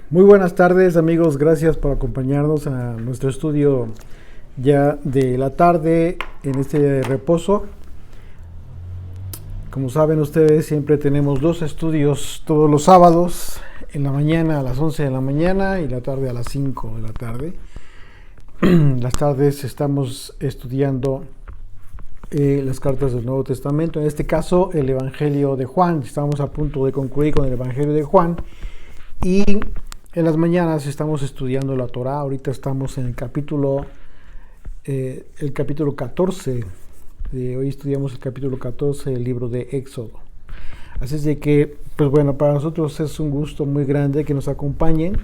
Muy buenas tardes amigos, gracias por acompañarnos a nuestro estudio ya de la tarde en este reposo. Como saben ustedes, siempre tenemos dos estudios todos los sábados, en la mañana a las 11 de la mañana y la tarde a las 5 de la tarde. Las tardes estamos estudiando las cartas del Nuevo Testamento, en este caso el Evangelio de Juan. Estamos a punto de concluir con el Evangelio de Juan y en las mañanas estamos estudiando la Torá. Ahorita estamos en el capítulo 14. Hoy estudiamos el capítulo 14 del libro de Éxodo. Así es de que, pues bueno, para nosotros es un gusto muy grande que nos acompañen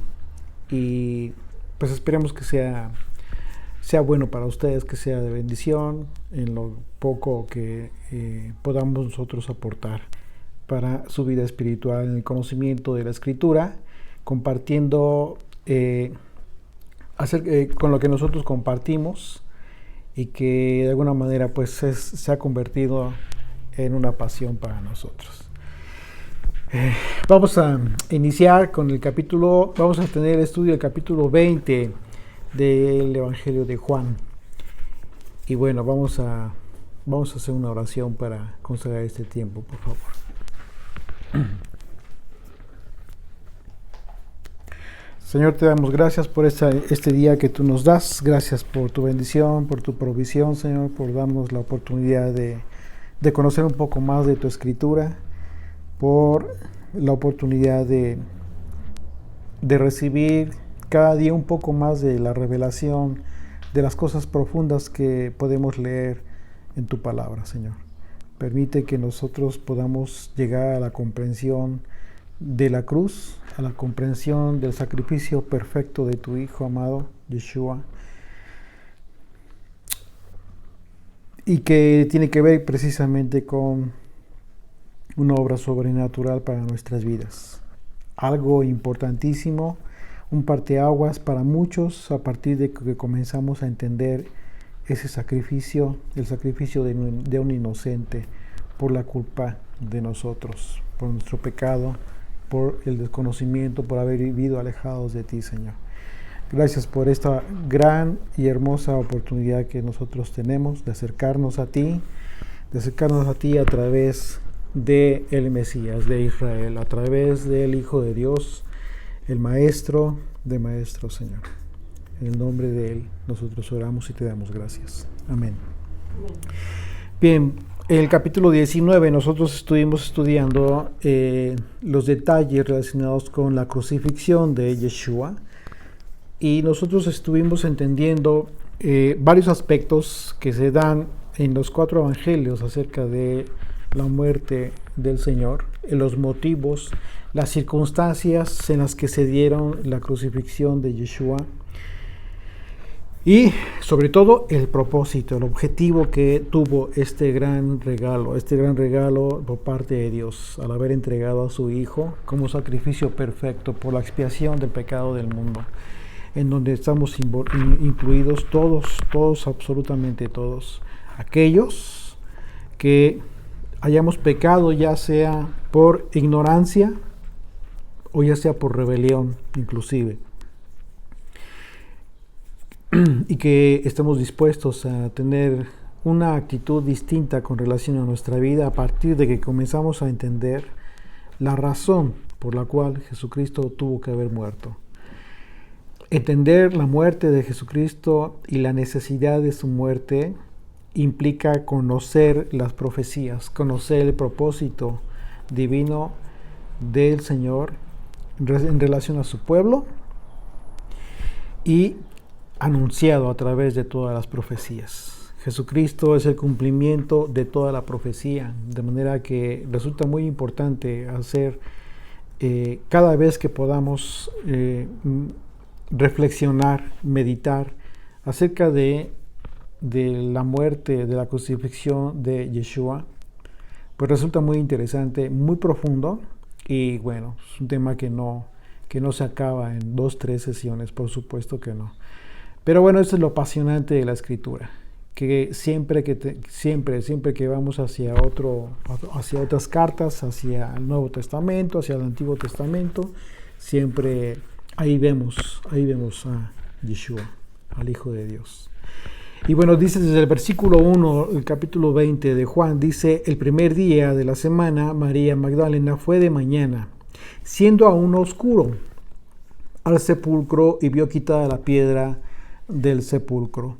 y pues esperemos que sea bueno para ustedes, que sea de bendición en lo poco que podamos nosotros aportar para su vida espiritual en el conocimiento de la Escritura, compartiendo con lo que nosotros compartimos y que de alguna manera pues se ha convertido en una pasión para nosotros. Vamos a iniciar con el capítulo, vamos a tener el estudio del capítulo 20 del Evangelio de Juan. Y bueno, vamos a hacer una oración para consagrar este tiempo, por favor. Señor, te damos gracias por este día que tú nos das. Gracias por tu bendición, por tu provisión, Señor, por darnos la oportunidad de conocer un poco más de tu Escritura, por la oportunidad de recibir cada día un poco más de la revelación de las cosas profundas que podemos leer en tu palabra, Señor. Permite que nosotros podamos llegar a la comprensión de la cruz, a la comprensión del sacrificio perfecto de tu Hijo amado, Yeshua, y que tiene que ver precisamente con una obra sobrenatural para nuestras vidas. Algo importantísimo, un parteaguas para muchos a partir de que comenzamos a entender ese sacrificio, el sacrificio de un inocente por la culpa de nosotros, por nuestro pecado, por el desconocimiento, por haber vivido alejados de ti, Señor. Gracias por esta gran y hermosa oportunidad que nosotros tenemos de acercarnos a ti a través del Mesías de Israel, a través del Hijo de Dios, el Maestro de Maestros, Señor. En el nombre de Él nosotros oramos y te damos gracias. Amén. Bien, en el capítulo 19 nosotros estuvimos estudiando los detalles relacionados con la crucifixión de Yeshua y nosotros estuvimos entendiendo varios aspectos que se dan en los 4 evangelios acerca de la muerte del Señor, los motivos, las circunstancias en las que se dieron la crucifixión de Yeshua y sobre todo el propósito, el objetivo que tuvo este gran regalo por parte de Dios al haber entregado a su Hijo como sacrificio perfecto por la expiación del pecado del mundo, en donde estamos incluidos todos, absolutamente todos, aquellos que hayamos pecado ya sea por ignorancia o ya sea por rebelión inclusive, y que estemos dispuestos a tener una actitud distinta con relación a nuestra vida a partir de que comenzamos a entender la razón por la cual Jesucristo tuvo que haber muerto. Entender la muerte de Jesucristo y la necesidad de su muerte implica conocer las profecías, conocer el propósito divino del Señor en relación a su pueblo y anunciado a través de todas las profecías. Jesucristo es el cumplimiento de toda la profecía, de manera que resulta muy importante hacer cada vez que podamos reflexionar, meditar acerca de la muerte, de la crucifixión de Yeshua, pues resulta muy interesante, muy profundo y bueno, es un tema que no se acaba en 2-3 sesiones, por supuesto que no. Pero bueno, eso es lo apasionante de la Escritura, que siempre que vamos hacia otras cartas, hacia el Nuevo Testamento, hacia el Antiguo Testamento, siempre Ahí vemos a Yeshua, al Hijo de Dios. Y bueno, dice desde el versículo 1, el capítulo 20 de Juan, dice: el primer día de la semana, María Magdalena fue de mañana, siendo aún oscuro, al sepulcro y vio quitada la piedra del sepulcro.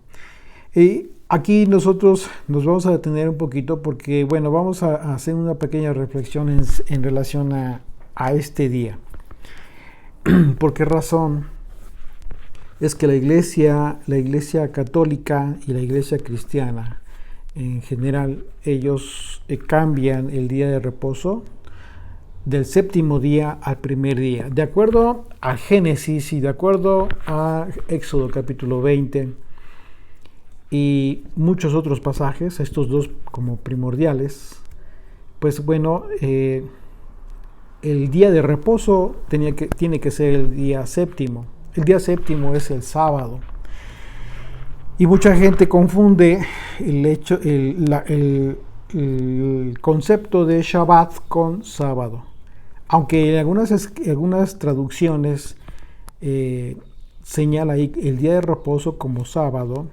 Y aquí nosotros nos vamos a detener un poquito porque, bueno, vamos a hacer una pequeña reflexión en relación a este día. ¿Por qué razón? Es que la iglesia católica y la iglesia cristiana en general, ellos cambian el día de reposo del séptimo día al primer día. De acuerdo a Génesis y de acuerdo a Éxodo capítulo 20 y muchos otros pasajes, estos dos como primordiales, pues bueno, el día de reposo tiene que ser el día séptimo. El día séptimo es el sábado. Y mucha gente confunde el concepto de Shabbat con sábado. Aunque en algunas traducciones señala ahí el día de reposo como sábado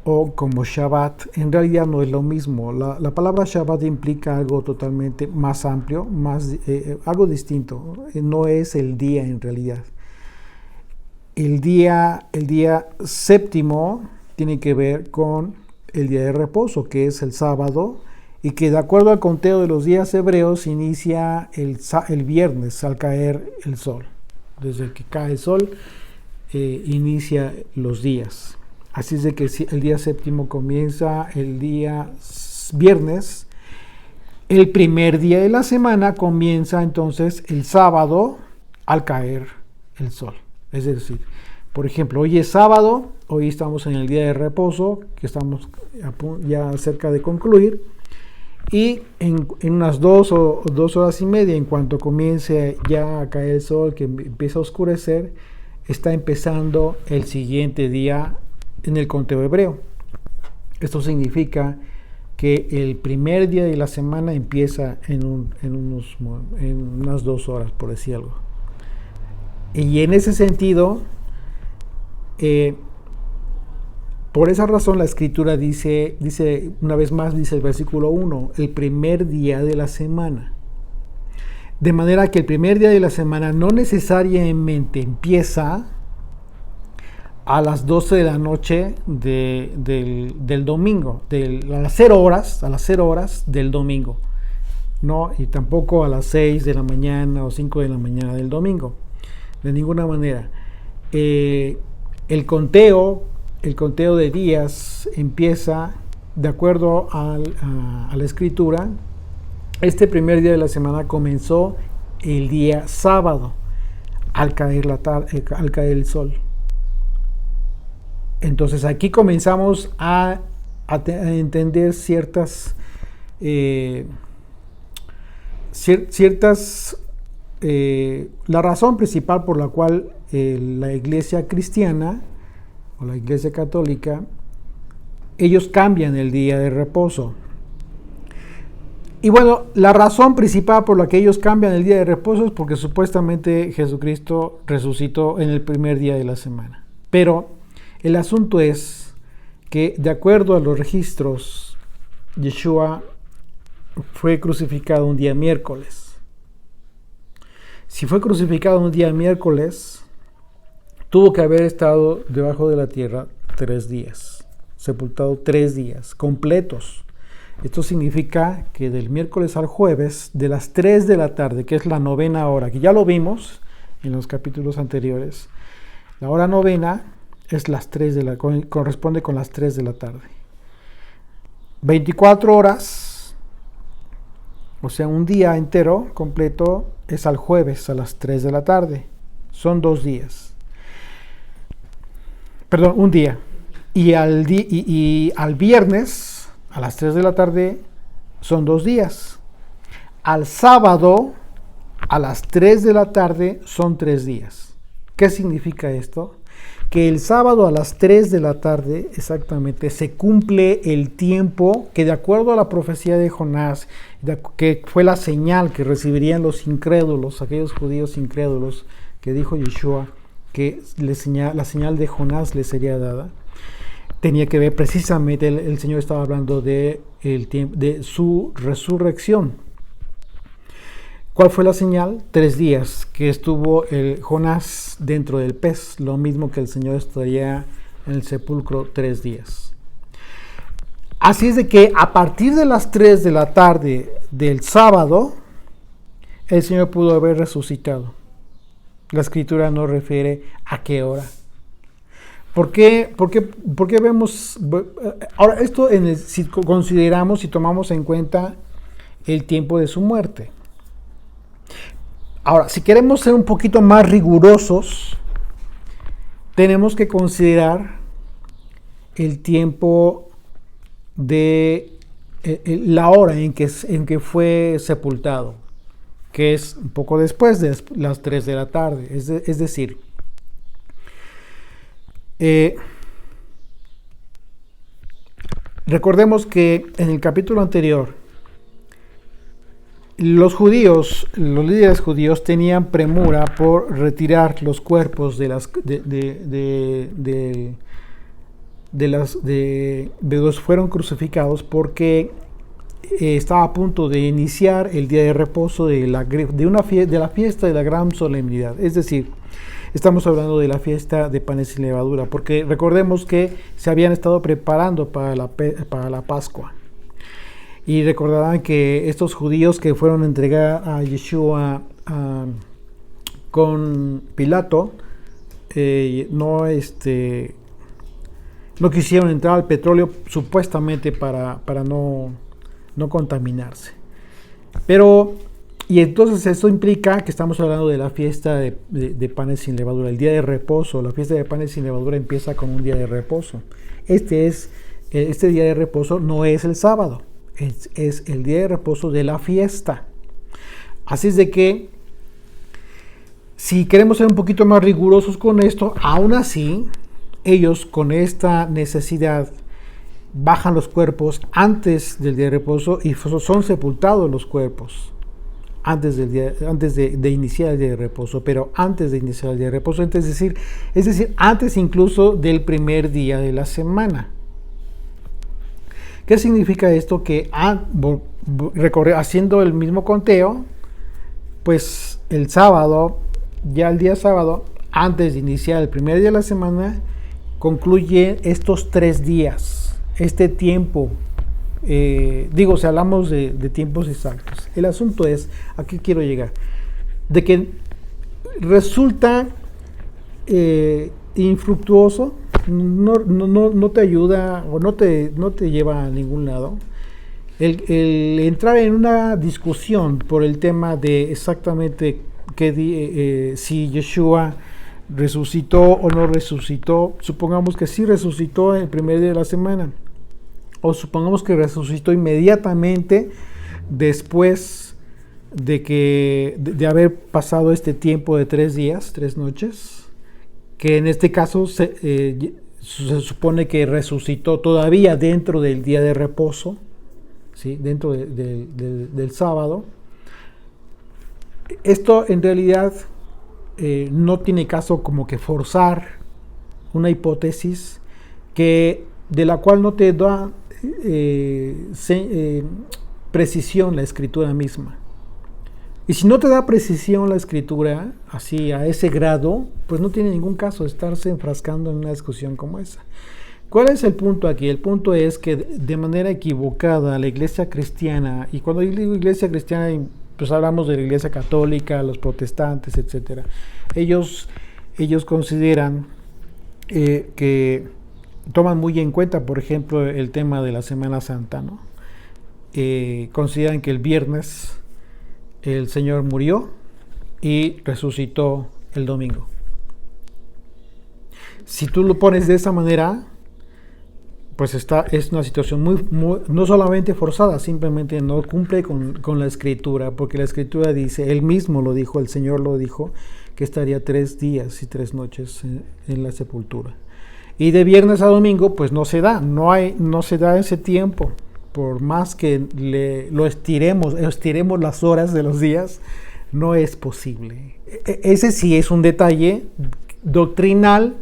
o como Shabbat, en realidad no es lo mismo. La palabra Shabbat implica algo totalmente más amplio, algo distinto. No es el día en realidad. El día séptimo tiene que ver con el día de reposo, que es el sábado, y que de acuerdo al conteo de los días hebreos inicia el viernes al caer el sol. Desde que cae el sol inicia los días. Así es de que el día séptimo comienza el día viernes. El primer día de la semana comienza entonces el sábado al caer el sol. Es decir, por ejemplo, hoy es sábado, hoy estamos en el día de reposo, que estamos ya cerca de concluir. Y en unas 2 horas y media, en cuanto comience ya a caer el sol, que empieza a oscurecer, está empezando el siguiente día en el conteo hebreo. Esto significa que el primer día de la semana empieza en unas 2 horas, por decir algo. Y en ese sentido, por esa razón la escritura dice una vez más, dice el versículo 1, el primer día de la semana. De manera que el primer día de la semana no necesariamente empieza a las 12 de la noche del domingo, a las 0 horas del domingo, ¿no? Y tampoco a las 6 de la mañana o 5 de la mañana del domingo, de ninguna manera. El conteo de días empieza de acuerdo a la escritura. Este primer día de la semana comenzó el día sábado al caer el sol. Entonces aquí comenzamos a entender la razón principal por la cual la iglesia cristiana o la iglesia católica, ellos cambian el día de reposo. Y bueno, la razón principal por la que ellos cambian el día de reposo es porque supuestamente Jesucristo resucitó en el primer día de la semana. Pero el asunto es que, de acuerdo a los registros, Yeshua fue crucificado un día miércoles. Si fue crucificado un día miércoles, tuvo que haber estado debajo de la tierra 3 días, sepultado 3 días completos. Esto significa que del miércoles al jueves, de las 3 de la tarde, que es la novena hora, que ya lo vimos en los capítulos anteriores, la hora novena es las 3 corresponde con las 3 de la tarde. 24 horas, o sea, un día entero completo, es al jueves a las 3 de la tarde. Son 2 días. Perdón, un día. Y al viernes a las 3 de la tarde son 2 días. Al sábado a las 3 de la tarde son 3 días. ¿Qué significa esto? que el sábado a las 3 de la tarde exactamente se cumple el tiempo que, de acuerdo a la profecía de Jonás, que fue la señal que recibirían los incrédulos, aquellos judíos incrédulos, que dijo Yeshua que la señal de Jonás les sería dada, tenía que ver precisamente, el Señor estaba hablando de su resurrección. ¿Cuál fue la señal? 3 días que estuvo Jonás dentro del pez, lo mismo que el Señor estaría en el sepulcro 3 días. Así es de que a partir de las 3 de la tarde del sábado, el Señor pudo haber resucitado. La Escritura no refiere a qué hora. ¿Por qué vemos? Ahora, esto si consideramos y tomamos en cuenta el tiempo de su muerte. Ahora, si queremos ser un poquito más rigurosos, tenemos que considerar el tiempo de la hora en que fue sepultado, que es un poco después de las 3 de la tarde. Es decir, recordemos que en el capítulo anterior, los líderes judíos tenían premura por retirar los cuerpos de los fueron crucificados, porque estaba a punto de iniciar el día de reposo de la fiesta de la gran solemnidad. Es decir, estamos hablando de la fiesta de panes sin levadura, porque recordemos que se habían estado preparando para la Pascua. Y recordarán que estos judíos que fueron a entregar a Yeshua con Pilato, no quisieron entrar al petróleo, supuestamente para no contaminarse. Y entonces esto implica que estamos hablando de la fiesta de panes sin levadura, el día de reposo. La fiesta de panes sin levadura empieza con un día de reposo. Este día de reposo no es el sábado. Es el día de reposo de la fiesta. Así es de que, si queremos ser un poquito más rigurosos con esto, aún así, ellos con esta necesidad bajan los cuerpos antes del día de reposo y son sepultados los cuerpos antes de iniciar el día de reposo, pero antes de iniciar el día de reposo, es decir, antes incluso del primer día de la semana. ¿Qué significa esto? Que haciendo el mismo conteo, pues el sábado, ya el día sábado, antes de iniciar el primer día de la semana, concluye estos 3 días, este tiempo. Si hablamos de tiempos exactos. El asunto es, ¿a qué quiero llegar? De que resulta infructuoso, no te ayuda o no te lleva a ningún lado el entrar en una discusión por el tema de exactamente si Yeshua resucitó o no resucitó. Supongamos que sí resucitó el primer día de la semana, o supongamos que resucitó inmediatamente después de haber pasado este tiempo de 3 días, 3 noches, que en este caso se supone que resucitó todavía dentro del día de reposo, ¿sí? Dentro del sábado. Esto en realidad no tiene caso como que forzar una hipótesis de la cual no te da precisión la Escritura misma. Y si no te da precisión la Escritura, así a ese grado, pues no tiene ningún caso estarse enfrascando en una discusión como esa. ¿Cuál es el punto aquí? El punto es que de manera equivocada la iglesia cristiana, y cuando digo iglesia cristiana, pues hablamos de la iglesia católica, los protestantes, etc. Ellos consideran que toman muy en cuenta, por ejemplo, el tema de la Semana Santa, ¿no? Consideran que el viernes el Señor murió y resucitó el domingo. Si tú lo pones de esa manera, pues es una situación muy, no solamente forzada, simplemente no cumple con la Escritura, porque la Escritura dice, él mismo lo dijo, el Señor lo dijo, que estaría 3 días y 3 noches en la sepultura. Y de viernes a domingo, pues no se da, no se da ese tiempo. Por más que estiremos las horas de los días, no es posible. Ese sí es un detalle doctrinal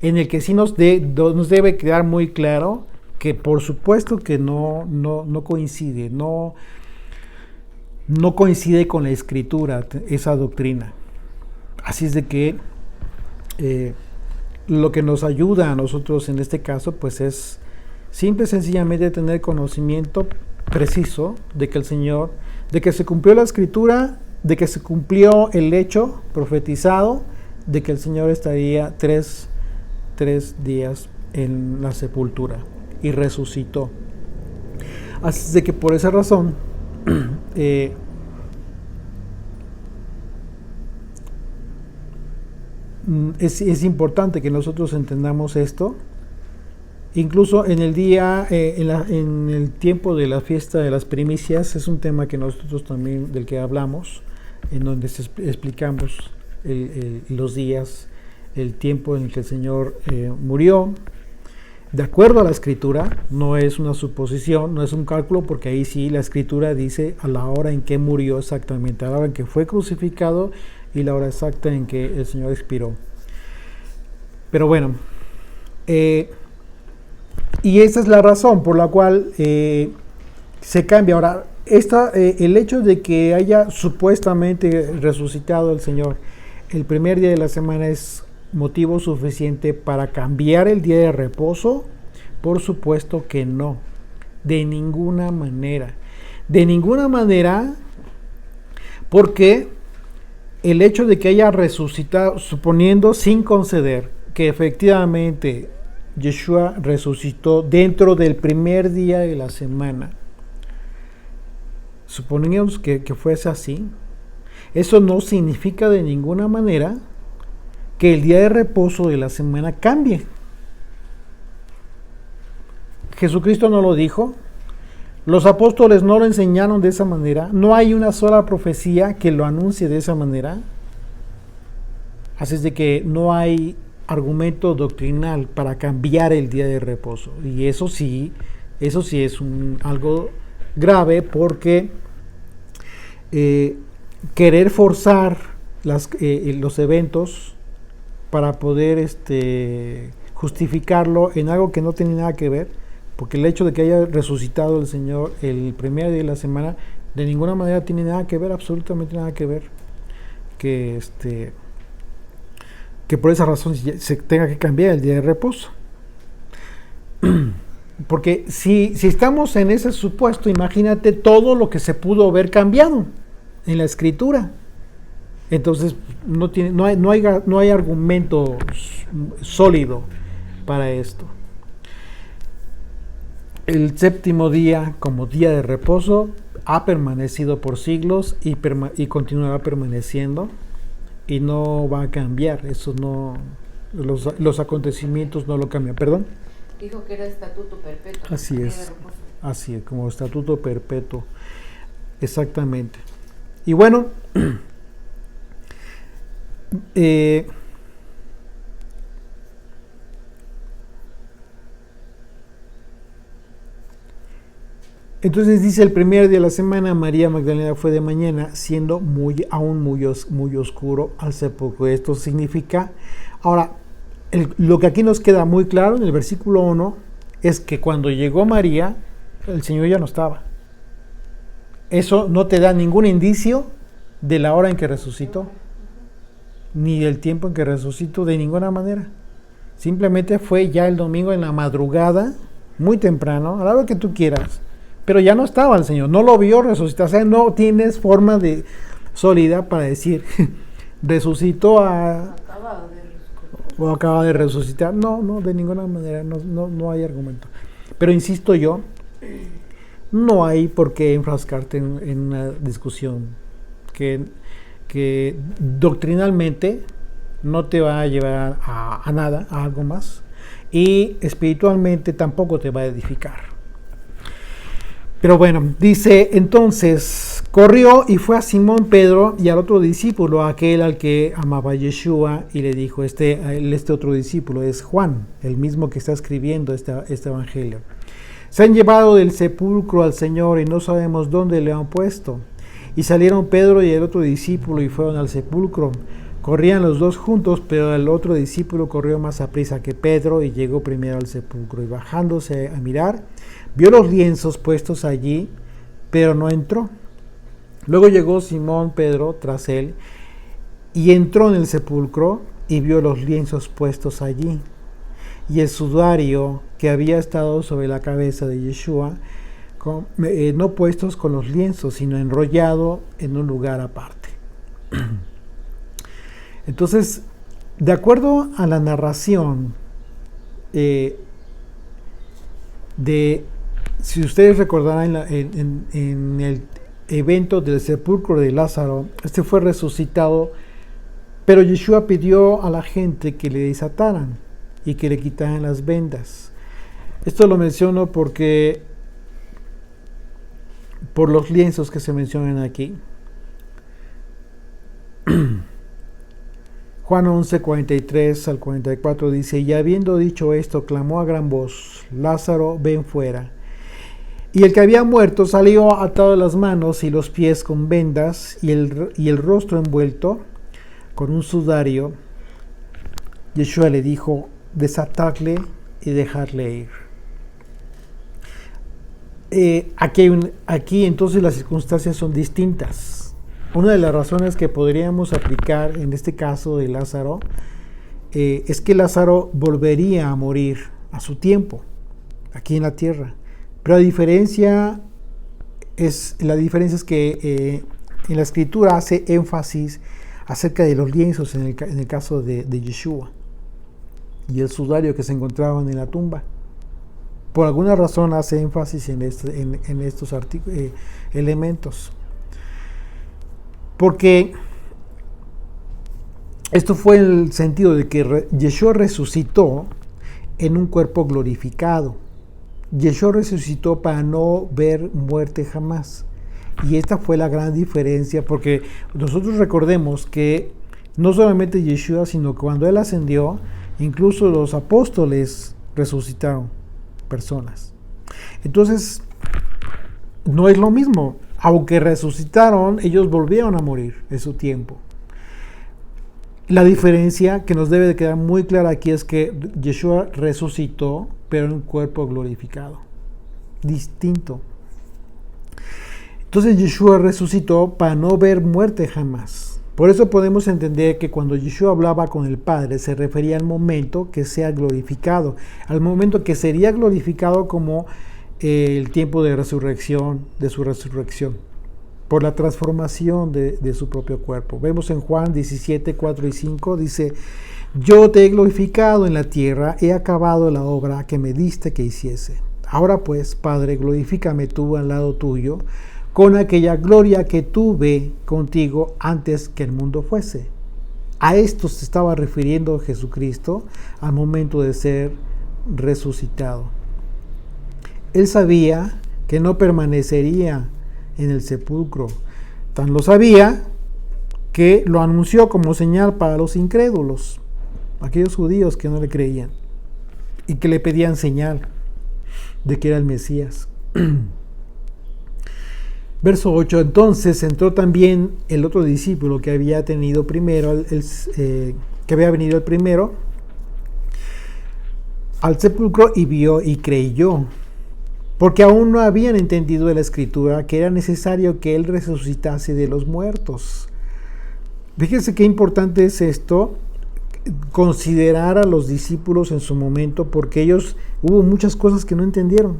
en el que sí nos debe quedar muy claro que por supuesto que no coincide, no coincide con la Escritura esa doctrina. Así es de que lo que nos ayuda a nosotros en este caso pues es simple y sencillamente tener conocimiento preciso de que el Señor, de que se cumplió la Escritura, de que se cumplió el hecho profetizado, de que el Señor estaría tres días en la sepultura y resucitó. Así es de que por esa razón es importante que nosotros entendamos esto. Incluso en el día, en el tiempo de la fiesta de las primicias, es un tema que nosotros también del que hablamos, en donde explicamos los días, el tiempo en el que el Señor murió, de acuerdo a la Escritura. No es una suposición, no es un cálculo, porque ahí sí la Escritura dice a la hora en que murió exactamente, a la hora en que fue crucificado y la hora exacta en que el Señor expiró. Pero bueno, y esa es la razón por la cual se cambia. Ahora, el hecho de que haya supuestamente resucitado el Señor el primer día de la semana es motivo suficiente para cambiar el día de reposo. Por supuesto que no, de ninguna manera, porque el hecho de que haya resucitado, suponiendo sin conceder que efectivamente Yeshua resucitó dentro del primer día de la semana, suponiendo que fuese así, eso no significa de ninguna manera que el día de reposo de la semana cambie. Jesucristo no lo dijo, los apóstoles no lo enseñaron de esa manera, no hay una sola profecía que lo anuncie de esa manera. Así es de que no hay argumento doctrinal para cambiar el día de reposo, y eso sí es algo grave, porque querer forzar los eventos para poder justificarlo en algo que no tiene nada que ver, porque el hecho de que haya resucitado el Señor el primer día de la semana de ninguna manera tiene nada que ver, absolutamente nada que ver, que por esa razón se tenga que cambiar el día de reposo. Porque si estamos en ese supuesto, imagínate todo lo que se pudo haber cambiado en la Escritura. Entonces no hay argumento sólido para esto. El séptimo día como día de reposo ha permanecido por siglos y continuará permaneciendo, y no va a cambiar. Eso no, los acontecimientos no lo cambian. ¿Perdón? Dijo que era estatuto perpetuo. Así es, como estatuto perpetuo, exactamente. Y bueno, entonces dice: el primer día de la semana María Magdalena fue de mañana, siendo aún muy oscuro, al sepulcro. Esto significa, ahora, lo que aquí nos queda muy claro en el versículo 1 es que cuando llegó María, el Señor ya no estaba. Eso no te da ningún indicio de la hora en que resucitó, ni del tiempo en que resucitó, de ninguna manera. Simplemente fue ya el domingo en la madrugada, muy temprano, a la hora que tú quieras, pero ya no estaba el Señor, no lo vio resucitar. O sea, no tienes forma sólida para decir resucitó o acaba de resucitar. No, de ninguna manera, no hay argumento. Pero insisto yo, no hay por qué enfrascarte en una discusión que doctrinalmente no te va a llevar a nada, a algo más, y espiritualmente tampoco te va a edificar. Pero bueno, dice entonces, Corrió y fue a Simón Pedro y al otro discípulo, aquel al que amaba Yeshua, y le dijo, este otro discípulo es Juan, el mismo que está escribiendo este evangelio. Se han llevado del sepulcro al Señor y no sabemos dónde le han puesto. Y salieron Pedro y el otro discípulo y fueron al sepulcro. Corrían los dos juntos, pero el otro discípulo corrió más aprisa que Pedro y llegó primero al sepulcro. Y bajándose a mirar, vio los lienzos puestos allí, pero no entró. Luego llegó Simón Pedro tras él y entró en el sepulcro y vio los lienzos puestos allí y el sudario que había estado sobre la cabeza de Yeshua, no puestos con los lienzos, sino enrollado en un lugar aparte. Entonces, de acuerdo a la narración si ustedes recordarán en el evento del sepulcro de Lázaro, este fue resucitado, pero Yeshua pidió a la gente que le desataran y que le quitaran las vendas. Esto lo menciono porque por los lienzos que se mencionan aquí. Juan 11, 43 al 44 dice, y habiendo dicho esto, clamó a gran voz, Lázaro, ven fuera. Y el que había muerto salió atado las manos y los pies con vendas y el rostro envuelto con un sudario. Yeshua le dijo, desatadle y dejarle ir. Aquí entonces las circunstancias son distintas. Una de las razones que podríamos aplicar en este caso de Lázaro es que Lázaro volvería a morir a su tiempo, aquí en la tierra. Pero la diferencia es que en la escritura hace énfasis acerca de los lienzos en el caso de Yeshua y el sudario que se encontraban en la tumba. Por alguna razón hace énfasis en estos elementos. Porque esto fue en el sentido de que Yeshua resucitó en un cuerpo glorificado. Yeshua resucitó para no ver muerte jamás. Y esta fue la gran diferencia, porque nosotros recordemos que no solamente Yeshua, sino que cuando Él ascendió, incluso los apóstoles resucitaron personas. Entonces, no es lo mismo. Aunque resucitaron, ellos volvieron a morir en su tiempo. La diferencia que nos debe de quedar muy clara aquí es que Yeshua resucitó, pero en un cuerpo glorificado, distinto. Entonces Yeshua resucitó para no ver muerte jamás. Por eso podemos entender que cuando Yeshua hablaba con el Padre, se refería al momento que sea glorificado, al momento que sería glorificado como el tiempo de resurrección, de su resurrección, por la transformación de su propio cuerpo. Vemos en Juan 17, 4 y 5, dice, yo te he glorificado en la tierra, he acabado la obra que me diste que hiciese. Ahora pues, Padre, glorifícame tú al lado tuyo, con aquella gloria que tuve contigo antes que el mundo fuese. A esto se estaba refiriendo Jesucristo al momento de ser resucitado. Él sabía que no permanecería en el sepulcro. Tan lo sabía que lo anunció como señal para los incrédulos, aquellos judíos que no le creían y que le pedían señal de que era el Mesías. Verso 8, entonces entró también el otro discípulo que había tenido primero, que había venido el primero al sepulcro y vio y creyó, porque aún no habían entendido de la escritura que era necesario que él resucitase de los muertos. Fíjense qué importante es esto, considerar a los discípulos en su momento, porque ellos hubo muchas cosas que no entendieron.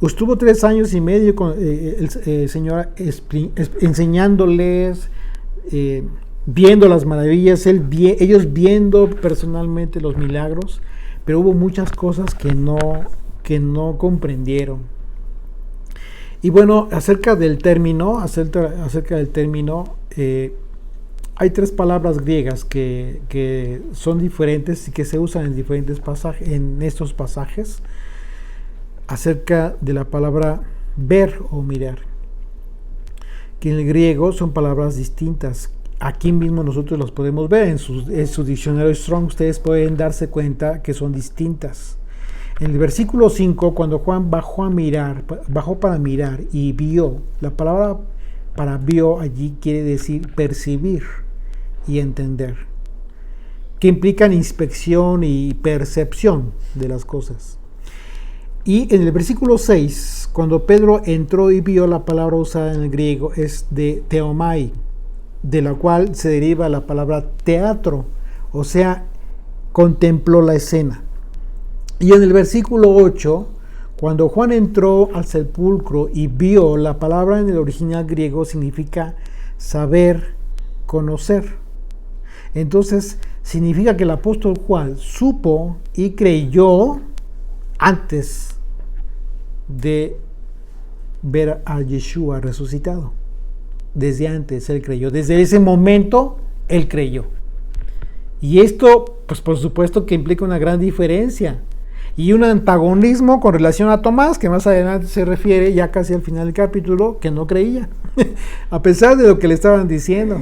Estuvo 3 años y medio con el Señor enseñándoles, viendo las maravillas, ellos viendo personalmente los milagros, pero hubo muchas cosas que no comprendieron. Y bueno, acerca del término, hay 3 palabras griegas que son diferentes y que se usan en diferentes pasajes, en estos pasajes, acerca de la palabra ver o mirar. que en el griego son palabras distintas. Aquí mismo nosotros las podemos ver en su diccionario Strong. Ustedes pueden darse cuenta que son distintas. En el versículo 5, cuando Juan bajó para mirar y vio, la palabra para vio allí quiere decir percibir y entender, que implican inspección y percepción de las cosas. Y en el versículo 6, cuando Pedro entró y vio, la palabra usada en el griego es de theomai, de la cual se deriva la palabra teatro, o sea, contempló la escena. Y en el versículo 8, cuando Juan entró al sepulcro y vio, la palabra en el original griego significa saber, conocer. Entonces, significa que el apóstol Juan supo y creyó antes de ver a Yeshua resucitado. Desde antes él creyó, desde ese momento él creyó. Y esto, pues por supuesto que implica una gran diferencia y un antagonismo con relación a Tomás, que más adelante se refiere ya casi al final del capítulo, que no creía, a pesar de lo que le estaban diciendo.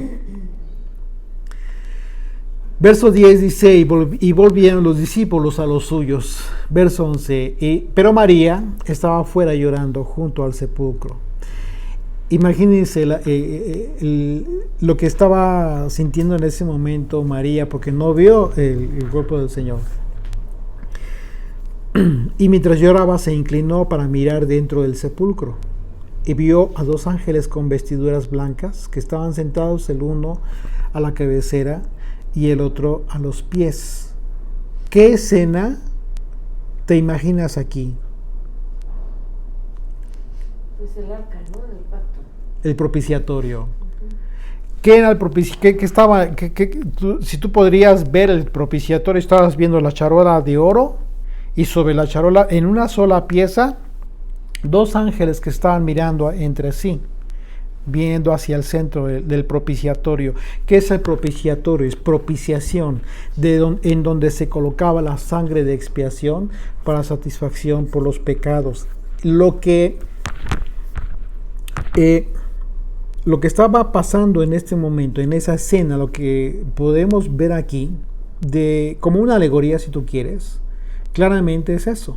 Verso 10 dice, y volvieron los discípulos a los suyos. Verso 11, pero María estaba fuera llorando junto al sepulcro. Imagínense lo que estaba sintiendo en ese momento María, porque no vio el cuerpo del Señor. Y mientras lloraba se inclinó para mirar dentro del sepulcro y vio a dos ángeles con vestiduras blancas que estaban sentados, el uno a la cabecera y el otro a los pies. ¿Qué escena te imaginas aquí? Pues el arca, ¿no? Del pacto. El propiciatorio. ¿Qué era el propiciatorio? ¿Qué estaba? Si tú podrías ver el propiciatorio, estabas viendo la charola de oro y sobre la charola, en una sola pieza, dos ángeles que estaban mirando entre sí, viendo hacia el centro del propiciatorio. ¿Qué es el propiciatorio? Es propiciación, en donde se colocaba la sangre de expiación para satisfacción por los pecados. Lo que estaba pasando en este momento, en esa escena, lo que podemos ver aquí, como una alegoría si tú quieres, claramente es eso.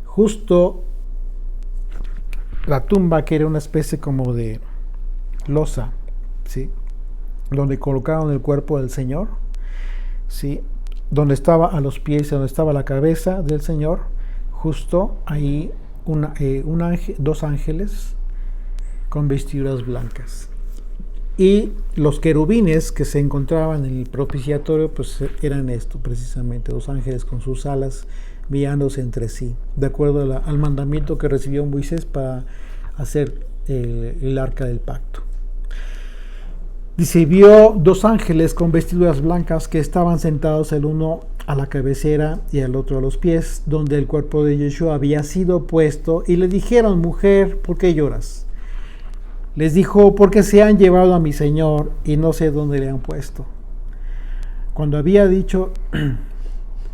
Justo la tumba, que era una especie como de losa, ¿sí?, donde colocaron el cuerpo del Señor, ¿sí?, donde estaba a los pies, donde estaba la cabeza del Señor, justo ahí dos ángeles con vestiduras blancas. Y los querubines que se encontraban en el propiciatorio, pues eran esto precisamente, dos ángeles con sus alas mirándose entre sí, de acuerdo al mandamiento que recibió Moisés para hacer el arca del pacto. Dice, vio dos ángeles con vestiduras blancas que estaban sentados, el uno a la cabecera y el otro a los pies, donde el cuerpo de Yeshua había sido puesto, y le dijeron, mujer, ¿por qué lloras? Les dijo, porque se han llevado a mi Señor y no sé dónde le han puesto. Cuando había dicho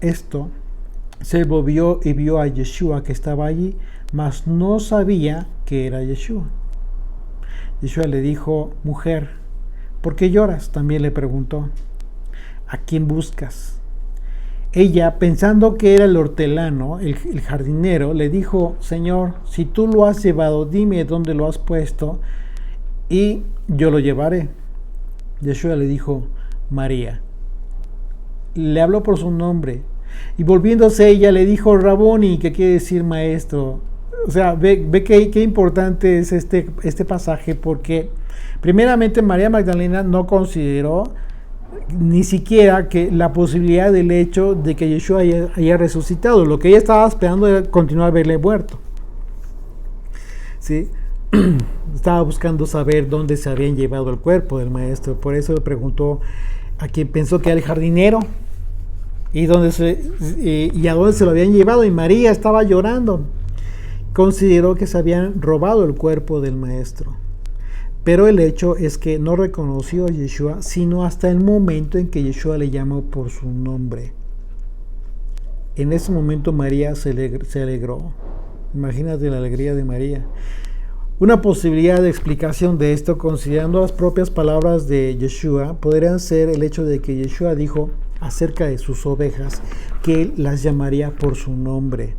esto, se volvió y vio a Yeshua que estaba allí, mas no sabía que era Yeshua. Yeshua le dijo, mujer, ¿por qué lloras? También le preguntó, ¿a quién buscas? Ella, pensando que era el hortelano, el jardinero, le dijo, Señor, si tú lo has llevado, dime dónde lo has puesto y yo lo llevaré. Yeshua le dijo, María. Le habló por su nombre. Y volviéndose ella le dijo, Raboni, que quiere decir maestro. O sea, ve qué importante es este pasaje, porque primeramente María Magdalena no consideró ni siquiera que la posibilidad del hecho de que Yeshua haya resucitado. Lo que ella estaba esperando era continuar a verle muerto, ¿sí? Estaba buscando saber dónde se habían llevado el cuerpo del maestro. Por eso le preguntó a quien pensó que era el jardinero y a dónde se lo habían llevado, y María estaba llorando. Consideró que se habían robado el cuerpo del maestro. Pero el hecho es que no reconoció a Yeshua sino hasta el momento en que Yeshua le llamó por su nombre. En ese momento María se alegró. Imagínate la alegría de María. Una posibilidad de explicación de esto, considerando las propias palabras de Yeshua, podrían ser el hecho de que Yeshua dijo acerca de sus ovejas que él las llamaría por su nombre.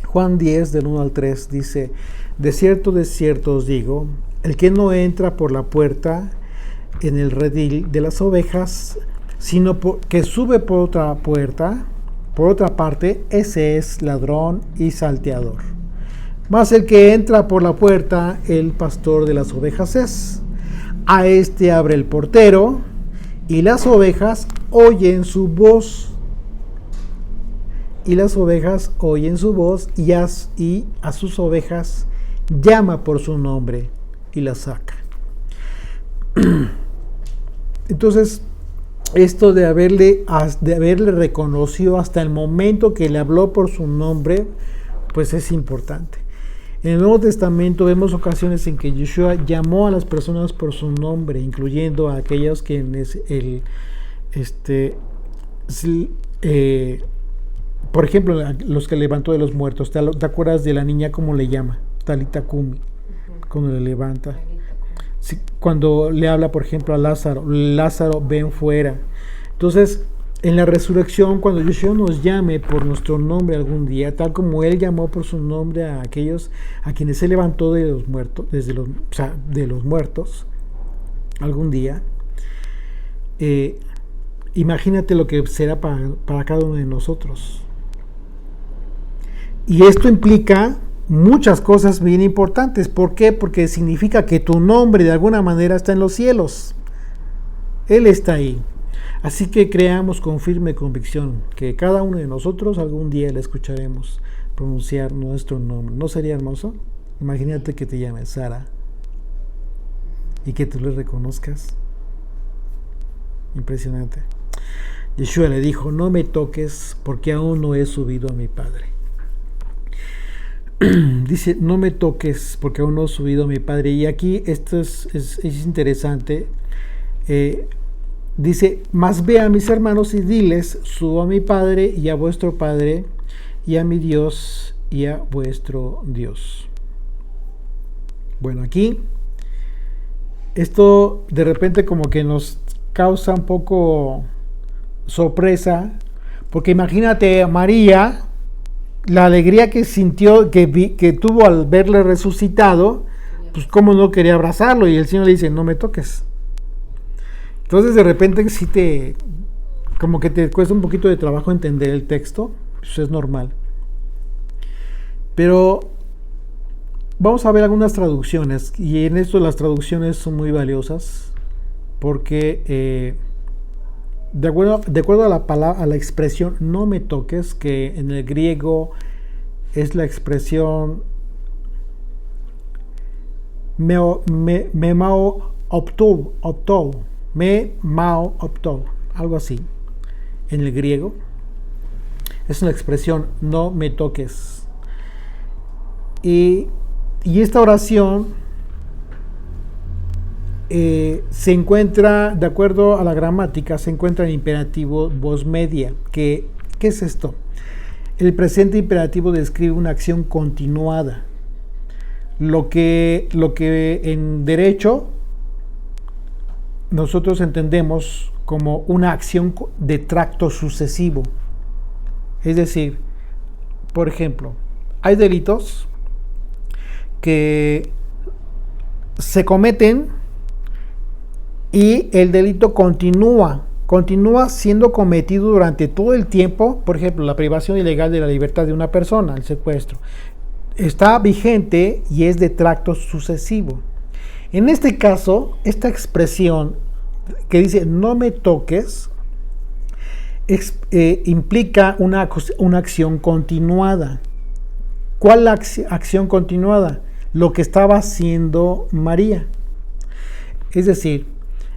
Juan 10, del 1 al 3, dice: de cierto os digo, el que no entra por la puerta en el redil de las ovejas, sino que sube por otra puerta, por otra parte, ese es ladrón y salteador. Mas el que entra por la puerta, el pastor de las ovejas es. A este abre el portero, y las ovejas oyen su voz. Y las ovejas oyen su voz, y a sus ovejas llama por su nombre, y las saca. Entonces, esto de haberle reconocido hasta el momento que le habló por su nombre, pues es importante. En el Nuevo Testamento vemos ocasiones en que Yeshua llamó a las personas por su nombre, incluyendo a aquellos quienes por ejemplo, los que levantó de los muertos. ¿Te acuerdas de la niña cómo le llama? Talita Kumi, cuando le levanta. Sí, cuando le habla, por ejemplo, a Lázaro, Lázaro, ven fuera. Entonces, en la resurrección, cuando Yeshua nos llame por nuestro nombre algún día, tal como Él llamó por su nombre a aquellos a quienes se levantó de los muertos, de los muertos, algún día, imagínate lo que será para cada uno de nosotros. Y esto implica muchas cosas bien importantes. ¿Por qué? Porque significa que tu nombre de alguna manera está en los cielos. Él está ahí. Así que creamos con firme convicción que cada uno de nosotros algún día le escucharemos pronunciar nuestro nombre. ¿No sería hermoso? Imagínate que te llames Sara y que tú le reconozcas. Impresionante. Yeshua le dijo: no me toques porque aún no he subido a mi Padre. Dice: no me toques porque aún no he subido a mi Padre. Y aquí esto es interesante. Dice: mas ve a mis hermanos y diles: subo a mi Padre y a vuestro Padre, y a mi Dios y a vuestro Dios. Bueno, aquí esto de repente como que nos causa un poco sorpresa, porque imagínate a María, la alegría que sintió, que tuvo al verle resucitado, pues cómo no quería abrazarlo, y el Señor le dice: no me toques. Entonces de repente sí como que te cuesta un poquito de trabajo entender el texto, eso es normal. Pero vamos a ver algunas traducciones, y en esto las traducciones son muy valiosas, porque de acuerdo a la expresión no me toques, que en el griego es la expresión memao optou, algo así. En el griego es una expresión no me toques. Y esta oración se encuentra, de acuerdo a la gramática, se encuentra en imperativo voz media. ¿Qué es esto? El presente imperativo describe una acción continuada. Lo que en derecho nosotros entendemos como una acción de tracto sucesivo. Es decir, por ejemplo, hay delitos que se cometen y el delito continúa siendo cometido durante todo el tiempo. Por ejemplo, la privación ilegal de la libertad de una persona, el secuestro, está vigente y es de tracto sucesivo. En este caso, esta expresión que dice no me toques implica una acción continuada. ¿Cuál acción continuada? Lo que estaba haciendo María. Es decir,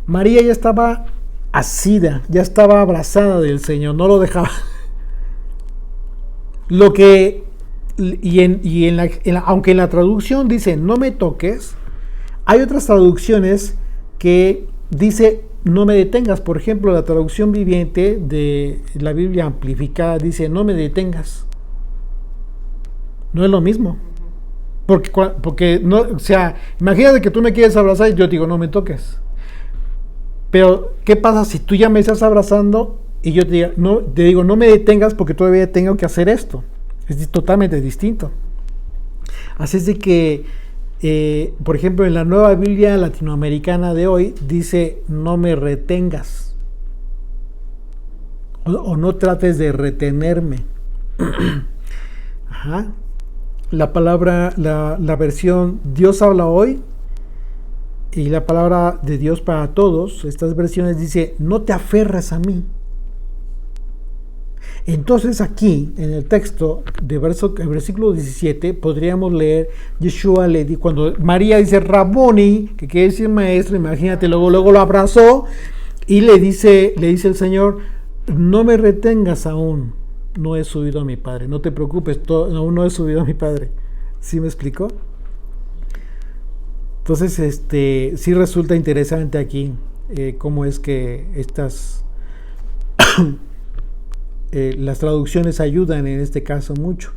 María ya estaba asida, ya estaba abrazada del Señor, no lo dejaba. Aunque en la traducción dice no me toques, hay otras traducciones que dice no me detengas. Por ejemplo, la traducción viviente de la Biblia amplificada dice no me detengas. No es lo mismo. Porque no, o sea, imagínate que tú me quieres abrazar y yo te digo, no me toques. Pero, ¿qué pasa si tú ya me estás abrazando y yo te digo, no me detengas porque todavía tengo que hacer esto? Es totalmente distinto. Así es de que, por ejemplo, en la nueva Biblia latinoamericana de hoy dice, no me retengas. O no trates de retenerme. Ajá. La palabra, la versión Dios habla hoy y la palabra de Dios para todos, estas versiones dice, no te aferres a mí. Entonces aquí, en el texto de versículo 17, podríamos leer, Yeshua le dijo, cuando María dice Raboni, que quiere decir maestro, imagínate, luego lo abrazó y le dice el Señor, no me retengas aún, no he subido a mi Padre, no te preocupes, aún no he subido a mi Padre. ¿Sí me explicó? Entonces, sí resulta interesante aquí cómo es que las traducciones ayudan en este caso mucho.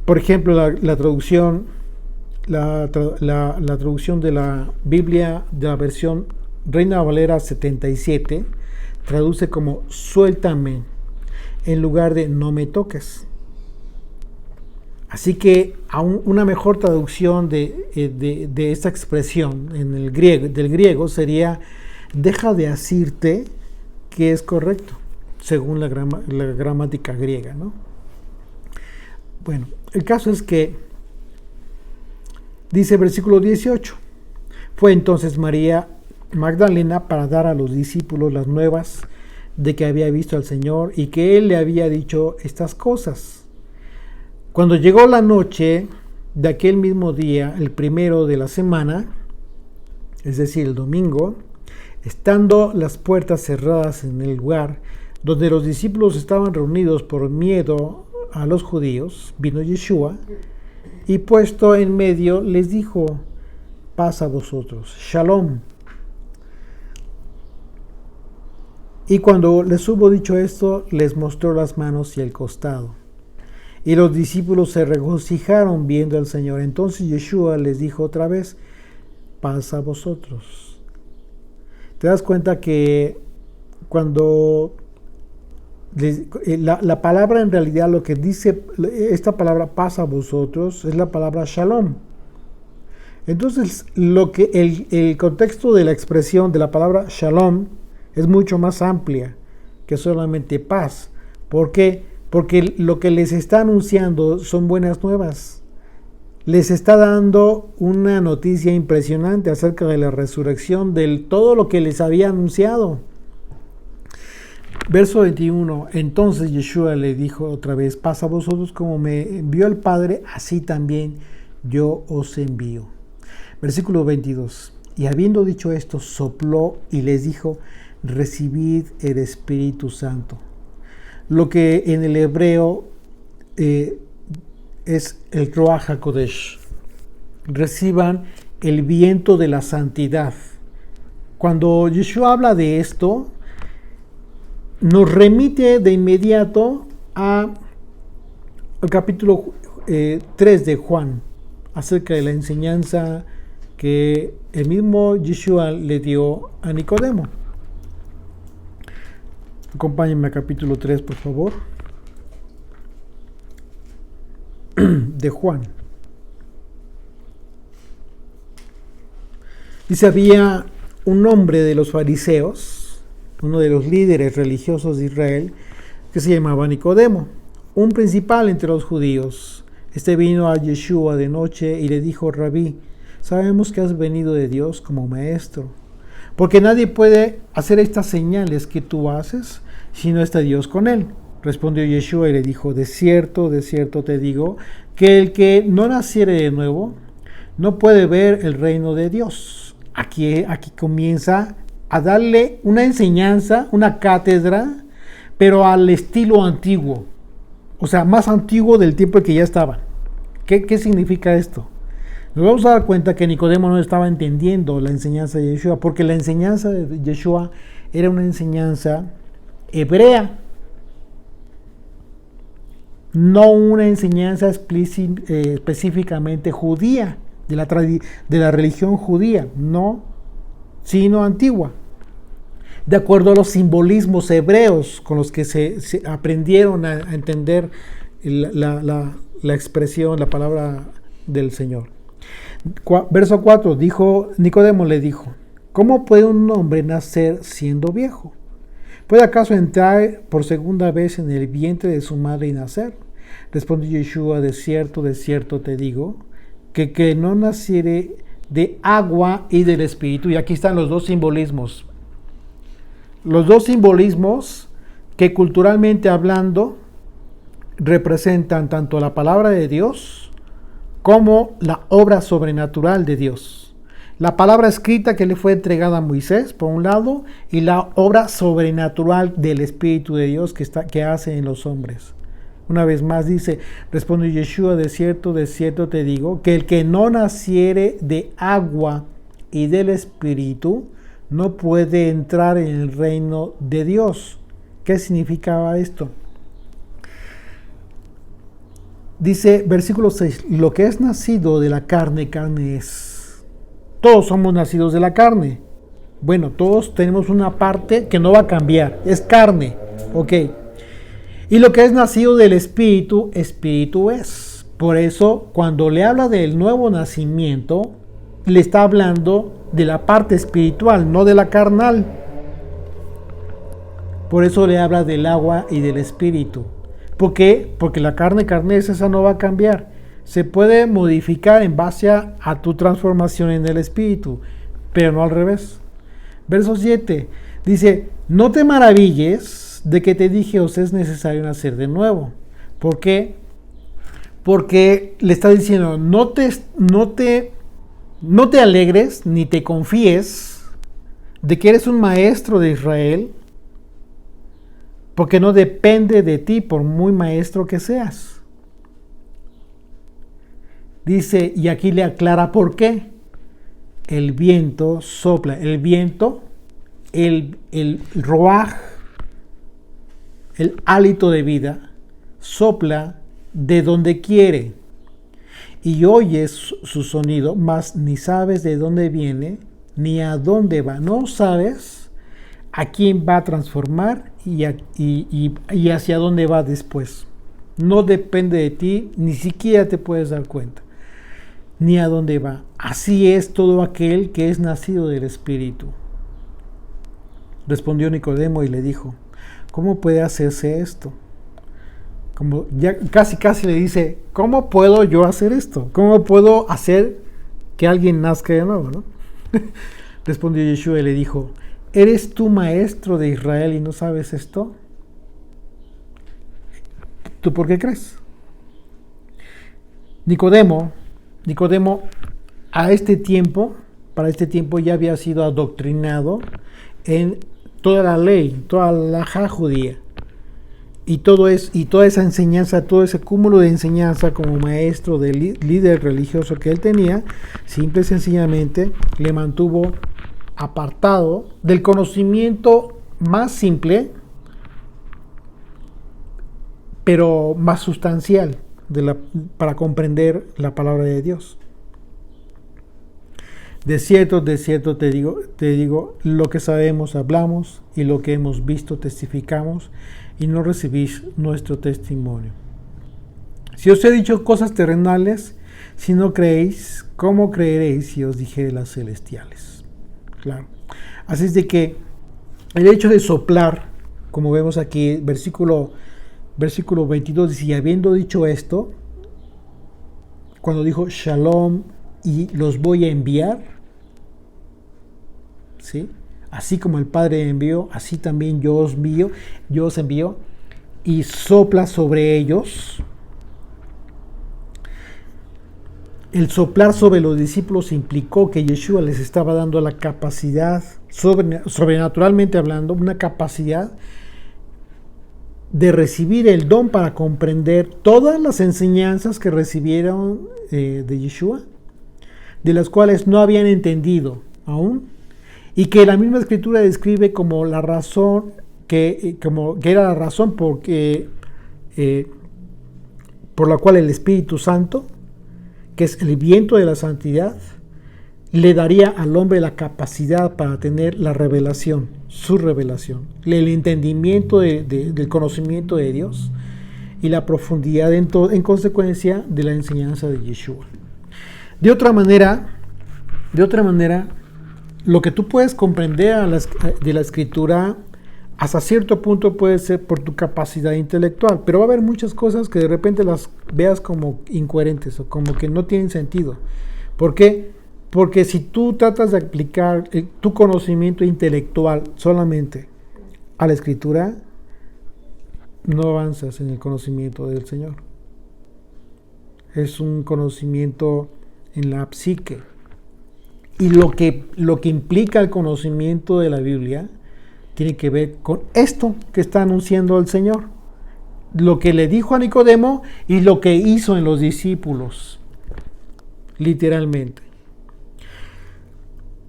Por ejemplo, la traducción de la Biblia de la versión Reina Valera 77 traduce como suéltame en lugar de no me toques. Así que una mejor traducción de esta expresión del griego sería deja de asirte, que es correcto, según la gramática griega, ¿no? Bueno, el caso es que dice versículo 18, fue entonces María Magdalena para dar a los discípulos las nuevas de que había visto al Señor y que Él le había dicho estas cosas. Cuando llegó la noche de aquel mismo día, el primero de la semana, es decir, el domingo, estando las puertas cerradas en el lugar donde los discípulos estaban reunidos por miedo a los judíos, vino Yeshua y puesto en medio les dijo, paz a vosotros, shalom. Y cuando les hubo dicho esto, les mostró las manos y el costado. Y los discípulos se regocijaron viendo al Señor. Entonces Yeshua les dijo otra vez, paz a vosotros. ¿Te das cuenta que cuando la palabra en realidad lo que dice esta palabra paz a vosotros es la palabra shalom? Entonces el contexto de la expresión de la palabra shalom es mucho más amplia que solamente paz. ¿Por qué? Porque lo que les está anunciando son buenas nuevas. Les está dando una noticia impresionante acerca de la resurrección, de todo lo que les había anunciado. Verso 21. Entonces Yeshua le dijo otra vez, paz a vosotros como me envió el Padre, así también yo os envío. Versículo 22. Y habiendo dicho esto, sopló y les dijo, recibid el Espíritu Santo. Lo que en el hebreo es el Ruach HaKodesh. Reciban el viento de la santidad. Cuando Yeshua habla de esto, nos remite de inmediato al capítulo 3 de Juan, acerca de la enseñanza que el mismo Yeshua le dio a Nicodemo. Acompáñenme a capítulo 3, por favor, de Juan. Dice, había un hombre de los fariseos, uno de los líderes religiosos de Israel, que se llamaba Nicodemo, un principal entre los judíos. Este vino a Yeshua de noche y le dijo, Rabí, sabemos que has venido de Dios como maestro, porque nadie puede hacer estas señales que tú haces si no está Dios con él. Respondió Yeshua y le dijo, de cierto te digo, que el que no naciere de nuevo no puede ver el reino de Dios. Aquí comienza a darle una enseñanza, una cátedra, pero al estilo antiguo, o sea, más antiguo del tiempo en que ya estaban. ¿Qué significa esto? Nos vamos a dar cuenta que Nicodemo no estaba entendiendo la enseñanza de Yeshua, porque la enseñanza de Yeshua era una enseñanza hebrea. no una enseñanza específicamente judía, de la religión judía, no, sino antigua, de acuerdo a los simbolismos hebreos con los que se aprendieron a entender la expresión, la palabra del Señor. Verso 4, Nicodemo le dijo, ¿cómo puede un hombre nacer siendo viejo? ¿Puede acaso entrar por segunda vez en el vientre de su madre y nacer? Respondió Yeshua, de cierto te digo, que no naciere de agua y del Espíritu. Y aquí están los dos simbolismos. Los dos simbolismos que culturalmente hablando representan tanto la palabra de Dios como la obra sobrenatural de Dios. La palabra escrita que le fue entregada a Moisés, por un lado, y la obra sobrenatural del Espíritu de Dios que hace en los hombres. Una vez más dice, respondió Yeshua, de cierto te digo, que el que no naciere de agua y del Espíritu no puede entrar en el reino de Dios. ¿Qué significaba esto? Dice, versículo 6, lo que es nacido de la carne, carne es. Todos somos nacidos de la carne. Bueno, todos tenemos una parte que no va a cambiar, es carne, ok. Y lo que es nacido del Espíritu, Espíritu es. Por eso, cuando le habla del nuevo nacimiento, le está hablando de la parte espiritual, no de la carnal. Por eso le habla del agua y del Espíritu. ¿Por qué? Porque la carne es, esa no va a cambiar. Se puede modificar en base a tu transformación en el Espíritu, pero no al revés. Verso 7 dice, no te maravilles de que te dije, os es necesario nacer de nuevo. ¿Por qué? Porque le está diciendo, no te alegres ni te confíes de que eres un maestro de Israel, porque no depende de ti por muy maestro que seas. Dice, y aquí le aclara por qué. El viento sopla. El viento, el roaj, el hálito de vida, sopla de donde quiere. Y oyes su sonido, mas ni sabes de dónde viene, ni a dónde va. No sabes a quién va a transformar y hacia dónde va después. No depende de ti, ni siquiera te puedes dar cuenta. Ni a dónde va. Así es todo aquel que es nacido del Espíritu. Respondió Nicodemo y le dijo, ¿cómo puede hacerse esto? Como ya casi le dice, ¿cómo puedo yo hacer esto? ¿Cómo puedo hacer que alguien nazca de nuevo? ¿No? Respondió Yeshua y le dijo, ¿eres tú maestro de Israel y no sabes esto? ¿Tú por qué crees? Nicodemo, para este tiempo ya había sido adoctrinado en toda la ley, toda la halajá judía. Y toda esa enseñanza, todo ese cúmulo de enseñanza como maestro, de líder religioso que él tenía, simple y sencillamente le mantuvo apartado del conocimiento más simple, pero más sustancial para comprender la palabra de Dios. De cierto te digo, lo que sabemos hablamos y lo que hemos visto testificamos y no recibís nuestro testimonio. Si os he dicho cosas terrenales, si no creéis, ¿cómo creeréis si os dijere las celestiales? Claro. Así es de que el hecho de soplar, como vemos aquí, versículo 22 dice, y habiendo dicho esto, cuando dijo Shalom y los voy a enviar, ¿sí? Así como el Padre envió, así también yo os envío, y sopla sobre ellos. El soplar sobre los discípulos implicó que Yeshua les estaba dando la capacidad, sobrenaturalmente hablando, una capacidad de recibir el don para comprender todas las enseñanzas que recibieron de Yeshua, de las cuales no habían entendido aún, y que la misma escritura describe como la razón, que era la razón porque por la cual el Espíritu Santo, que es el viento de la santidad, le daría al hombre la capacidad para tener la revelación, su revelación, el entendimiento del conocimiento de Dios y la profundidad en consecuencia de la enseñanza de Yeshua. De otra manera, lo que tú puedes comprender de la Escritura hasta cierto punto puede ser por tu capacidad intelectual, pero va a haber muchas cosas que de repente las veas como incoherentes o como que no tienen sentido. ¿Por qué? Porque si tú tratas de aplicar tu conocimiento intelectual solamente a la Escritura, no avanzas en el conocimiento del Señor. Es un conocimiento en la psique. Y lo que implica el conocimiento de la Biblia tiene que ver con esto que está anunciando el Señor. Lo que le dijo a Nicodemo y lo que hizo en los discípulos. Literalmente.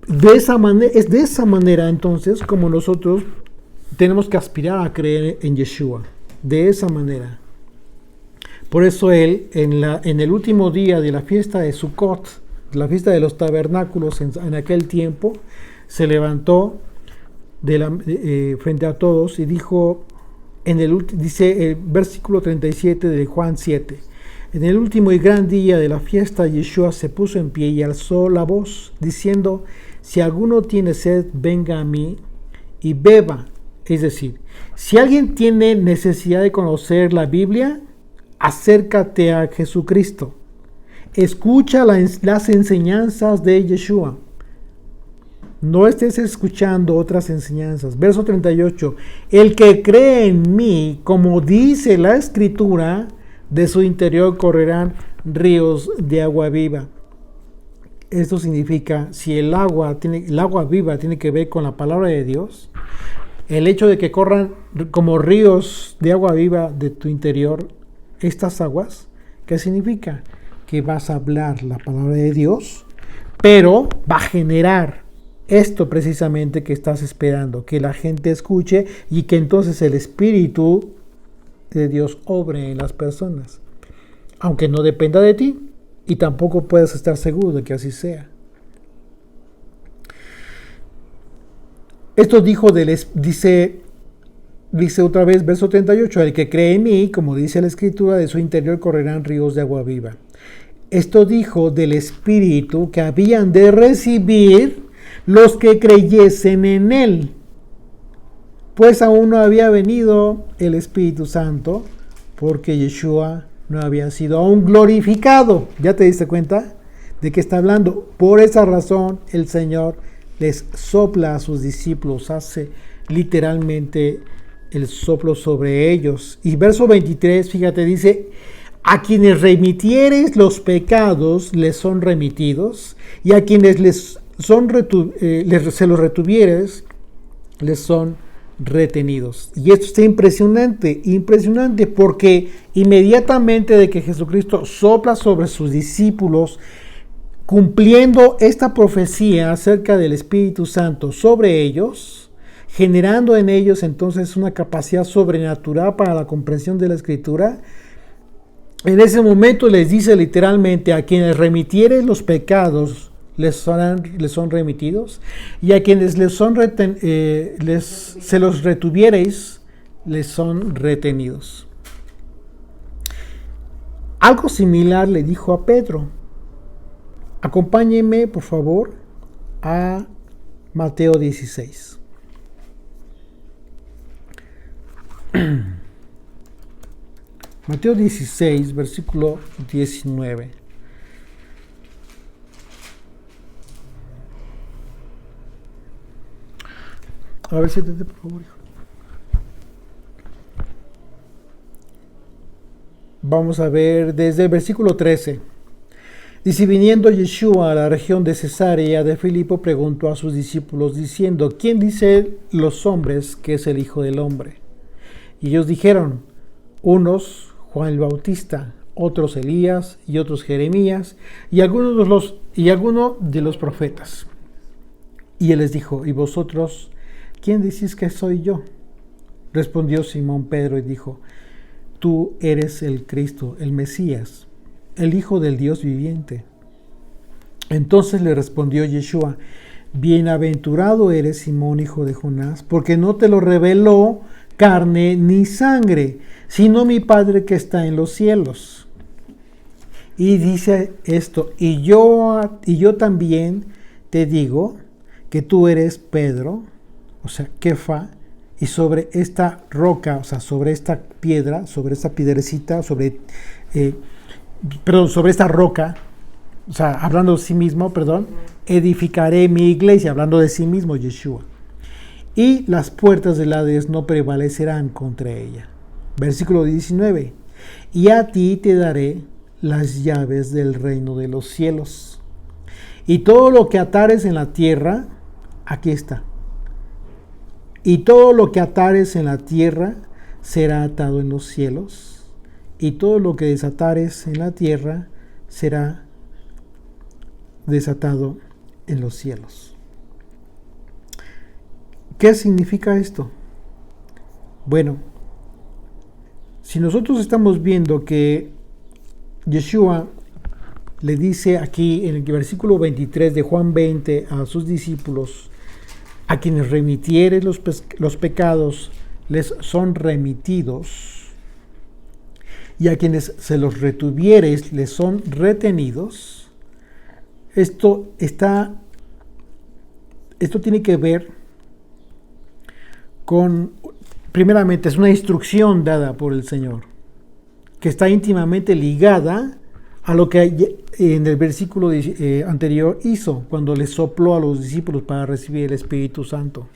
Es de esa manera entonces como nosotros tenemos que aspirar a creer en Yeshua. De esa manera. Por eso él, en el último día de la fiesta de Sukkot, la fiesta de los tabernáculos en aquel tiempo, se levantó frente a todos y dijo, dice el versículo 37 de Juan 7, en el último y gran día de la fiesta, Yeshua se puso en pie y alzó la voz, diciendo, si alguno tiene sed, venga a mí y beba. Es decir, si alguien tiene necesidad de conocer la Biblia, acércate a Jesucristo. Escucha las enseñanzas de Yeshua. No estés escuchando otras enseñanzas. Verso 38. El que cree en mí, como dice la Escritura, de su interior correrán ríos de agua viva. Esto significa, si el agua viva tiene que ver con la palabra de Dios, el hecho de que corran como ríos de agua viva de tu interior, estas aguas, ¿qué significa? Que vas a hablar la palabra de Dios, pero va a generar esto precisamente que estás esperando, que la gente escuche y que entonces el Espíritu de Dios obre en las personas, aunque no dependa de ti y tampoco puedes estar seguro de que así sea. Esto dice otra vez, verso 38, el que cree en mí, como dice la Escritura, de su interior correrán ríos de agua viva. Esto dijo del Espíritu que habían de recibir los que creyesen en él, pues aún no había venido el Espíritu Santo, porque Yeshua no había sido aún glorificado. ¿Ya te diste cuenta de qué está hablando? Por esa razón el Señor les sopla a sus discípulos, hace literalmente el soplo sobre ellos. Y verso 23, fíjate, dice, a quienes remitiereis los pecados les son remitidos, y a quienes se los retuvieres les son retenidos. Y esto está impresionante, porque inmediatamente de que Jesucristo sopla sobre sus discípulos, cumpliendo esta profecía acerca del Espíritu Santo sobre ellos, generando en ellos entonces una capacidad sobrenatural para la comprensión de la Escritura, en ese momento les dice literalmente, a quienes remitieres los pecados les son remitidos, y a quienes se los retuviereis les son retenidos. Algo similar le dijo a Pedro. Acompáñenme, por favor, a Mateo 16. Mateo 16, versículo 19. A ver, siéntate, por favor, hijo. Vamos a ver desde el versículo 13. Dice, viniendo Yeshua a la región de Cesarea de Filipo, preguntó a sus discípulos, diciendo, ¿quién dicen los hombres que es el Hijo del Hombre? Y ellos dijeron, unos Juan el Bautista, otros Elías, y otros Jeremías, y algunos de los profetas. Y él les dijo, ¿y vosotros quién decís que soy yo? Respondió Simón Pedro y dijo, tú eres el Cristo, el Mesías, el Hijo del Dios viviente. Entonces le respondió Yeshua: bienaventurado eres, Simón, hijo de Jonás, porque no te lo reveló carne ni sangre, sino mi Padre que está en los cielos. Y dice esto: y yo también te digo que tú eres Pedro, o sea, Kefa, y sobre esta roca, o sea, sobre esta piedra, sobre esta piedrecita, sobre esta roca, o sea, hablando de sí mismo, edificaré mi iglesia, hablando de sí mismo, Yeshua. Y las puertas del Hades no prevalecerán contra ella. Versículo 19. Y a ti te daré las llaves del reino de los cielos. Y todo lo que atares en la tierra, aquí está. Y todo lo que atares en la tierra será atado en los cielos. Y todo lo que desatares en la tierra será desatado en los cielos. ¿Qué significa esto? Bueno, si nosotros estamos viendo que Yeshua le dice aquí en el versículo 23 de Juan 20 a sus discípulos: a quienes remitieres los pecados les son remitidos, y a quienes se los retuvieres les son retenidos. Esto tiene que ver con, primeramente, es una instrucción dada por el Señor, que está íntimamente ligada a lo que en el versículo anterior hizo, cuando le sopló a los discípulos para recibir el Espíritu Santo.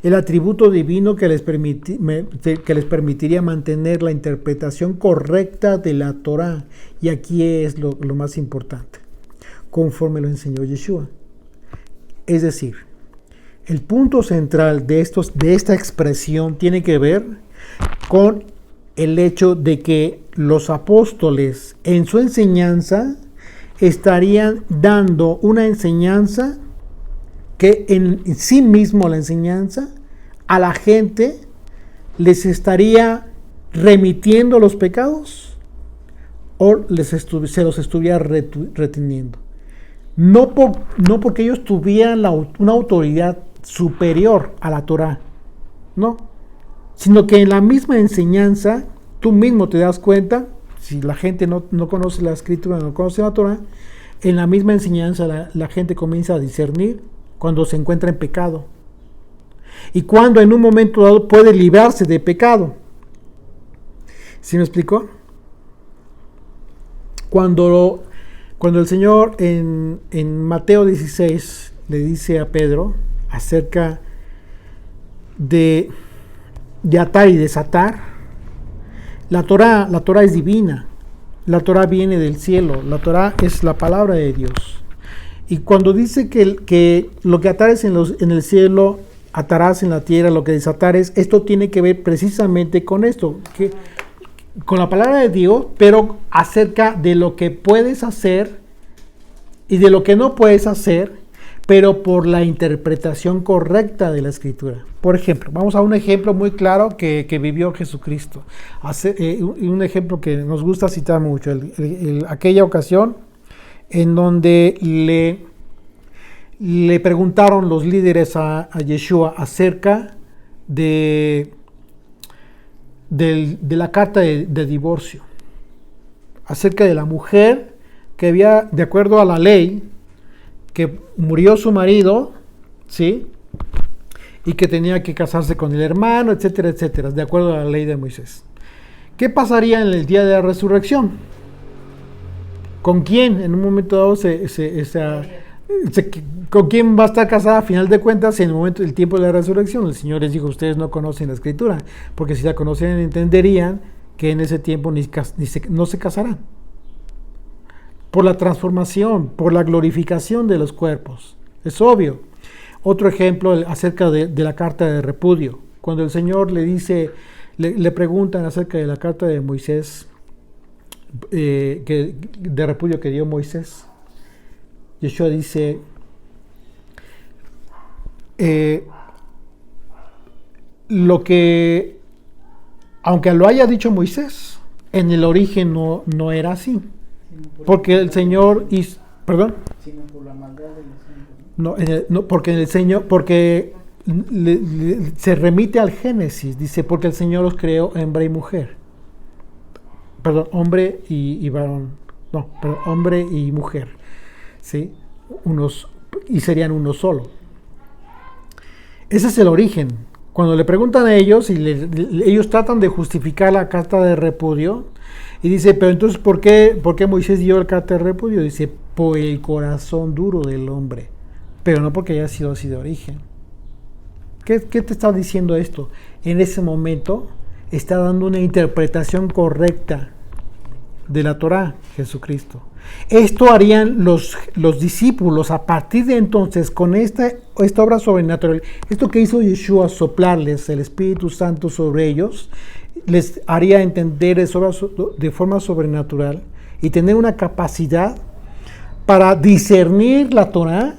El atributo divino que les permitiría mantener la interpretación correcta de la Torá. Y aquí es lo más importante, conforme lo enseñó Yeshua. Es decir, el punto central de esta expresión tiene que ver con el hecho de que los apóstoles en su enseñanza estarían dando una enseñanza que en sí mismo, la enseñanza a la gente les estaría remitiendo los pecados o se los estuviera reteniendo. No porque ellos tuvieran una autoridad superior a la Torá, no, sino que en la misma enseñanza tú mismo te das cuenta, si la gente no conoce la Escritura, no conoce la Torá, en la misma enseñanza la gente comienza a discernir cuando se encuentra en pecado y cuando en un momento dado puede librarse de pecado. ¿Sí me explicó? Cuando el Señor en Mateo 16 le dice a Pedro acerca de atar y desatar, la Torá es divina, la Torá viene del cielo, la Torá es la palabra de Dios. Y cuando dice que lo que atares en el cielo, atarás en la tierra, lo que desatares, esto tiene que ver precisamente con esto, con la palabra de Dios, pero acerca de lo que puedes hacer y de lo que no puedes hacer, pero por la interpretación correcta de la Escritura. Por ejemplo, vamos a un ejemplo muy claro que vivió Jesucristo. Un ejemplo que nos gusta citar mucho, aquella ocasión en donde le preguntaron los líderes a Yeshua acerca de la carta de divorcio, acerca de la mujer que había, de acuerdo a la ley, que murió su marido, ¿sí? Y que tenía que casarse con el hermano, etcétera, etcétera, de acuerdo a la ley de Moisés. ¿Qué pasaría en el día de la resurrección? ¿Con quién en un momento dado con quién va a estar casada a final de cuentas en el tiempo de la resurrección? El Señor les dijo: ustedes no conocen la Escritura, porque si la conocieran entenderían que en ese tiempo no se casarán. Por la transformación, por la glorificación de los cuerpos. Es obvio. Otro ejemplo acerca de la carta de repudio. Cuando el Señor le dice, le preguntan acerca de la carta de Moisés, de repudio que dio Moisés, Yeshua dice, aunque lo haya dicho Moisés, en el origen no era así. Porque el Señor hizo, perdón, sino por la maldad de los hombres, no, porque el Señor, porque se remite al Génesis, dice, porque el Señor los creó hembra y mujer. Perdón, hombre y varón. No, perdón, hombre y mujer. ¿Sí? Y serían uno solo. Ese es el origen. Cuando le preguntan a ellos, y ellos tratan de justificar la carta de repudio, y dice, pero entonces, ¿por qué Moisés dio la carta de repudio? Dice, por el corazón duro del hombre, pero no porque haya sido así de origen. ¿Qué te está diciendo esto? En ese momento está dando una interpretación correcta de la Torá, Jesucristo. Esto harían los discípulos a partir de entonces con esta obra sobrenatural. Esto que hizo Yeshua, soplarles el Espíritu Santo sobre ellos, les haría entender de forma sobrenatural y tener una capacidad para discernir la Torá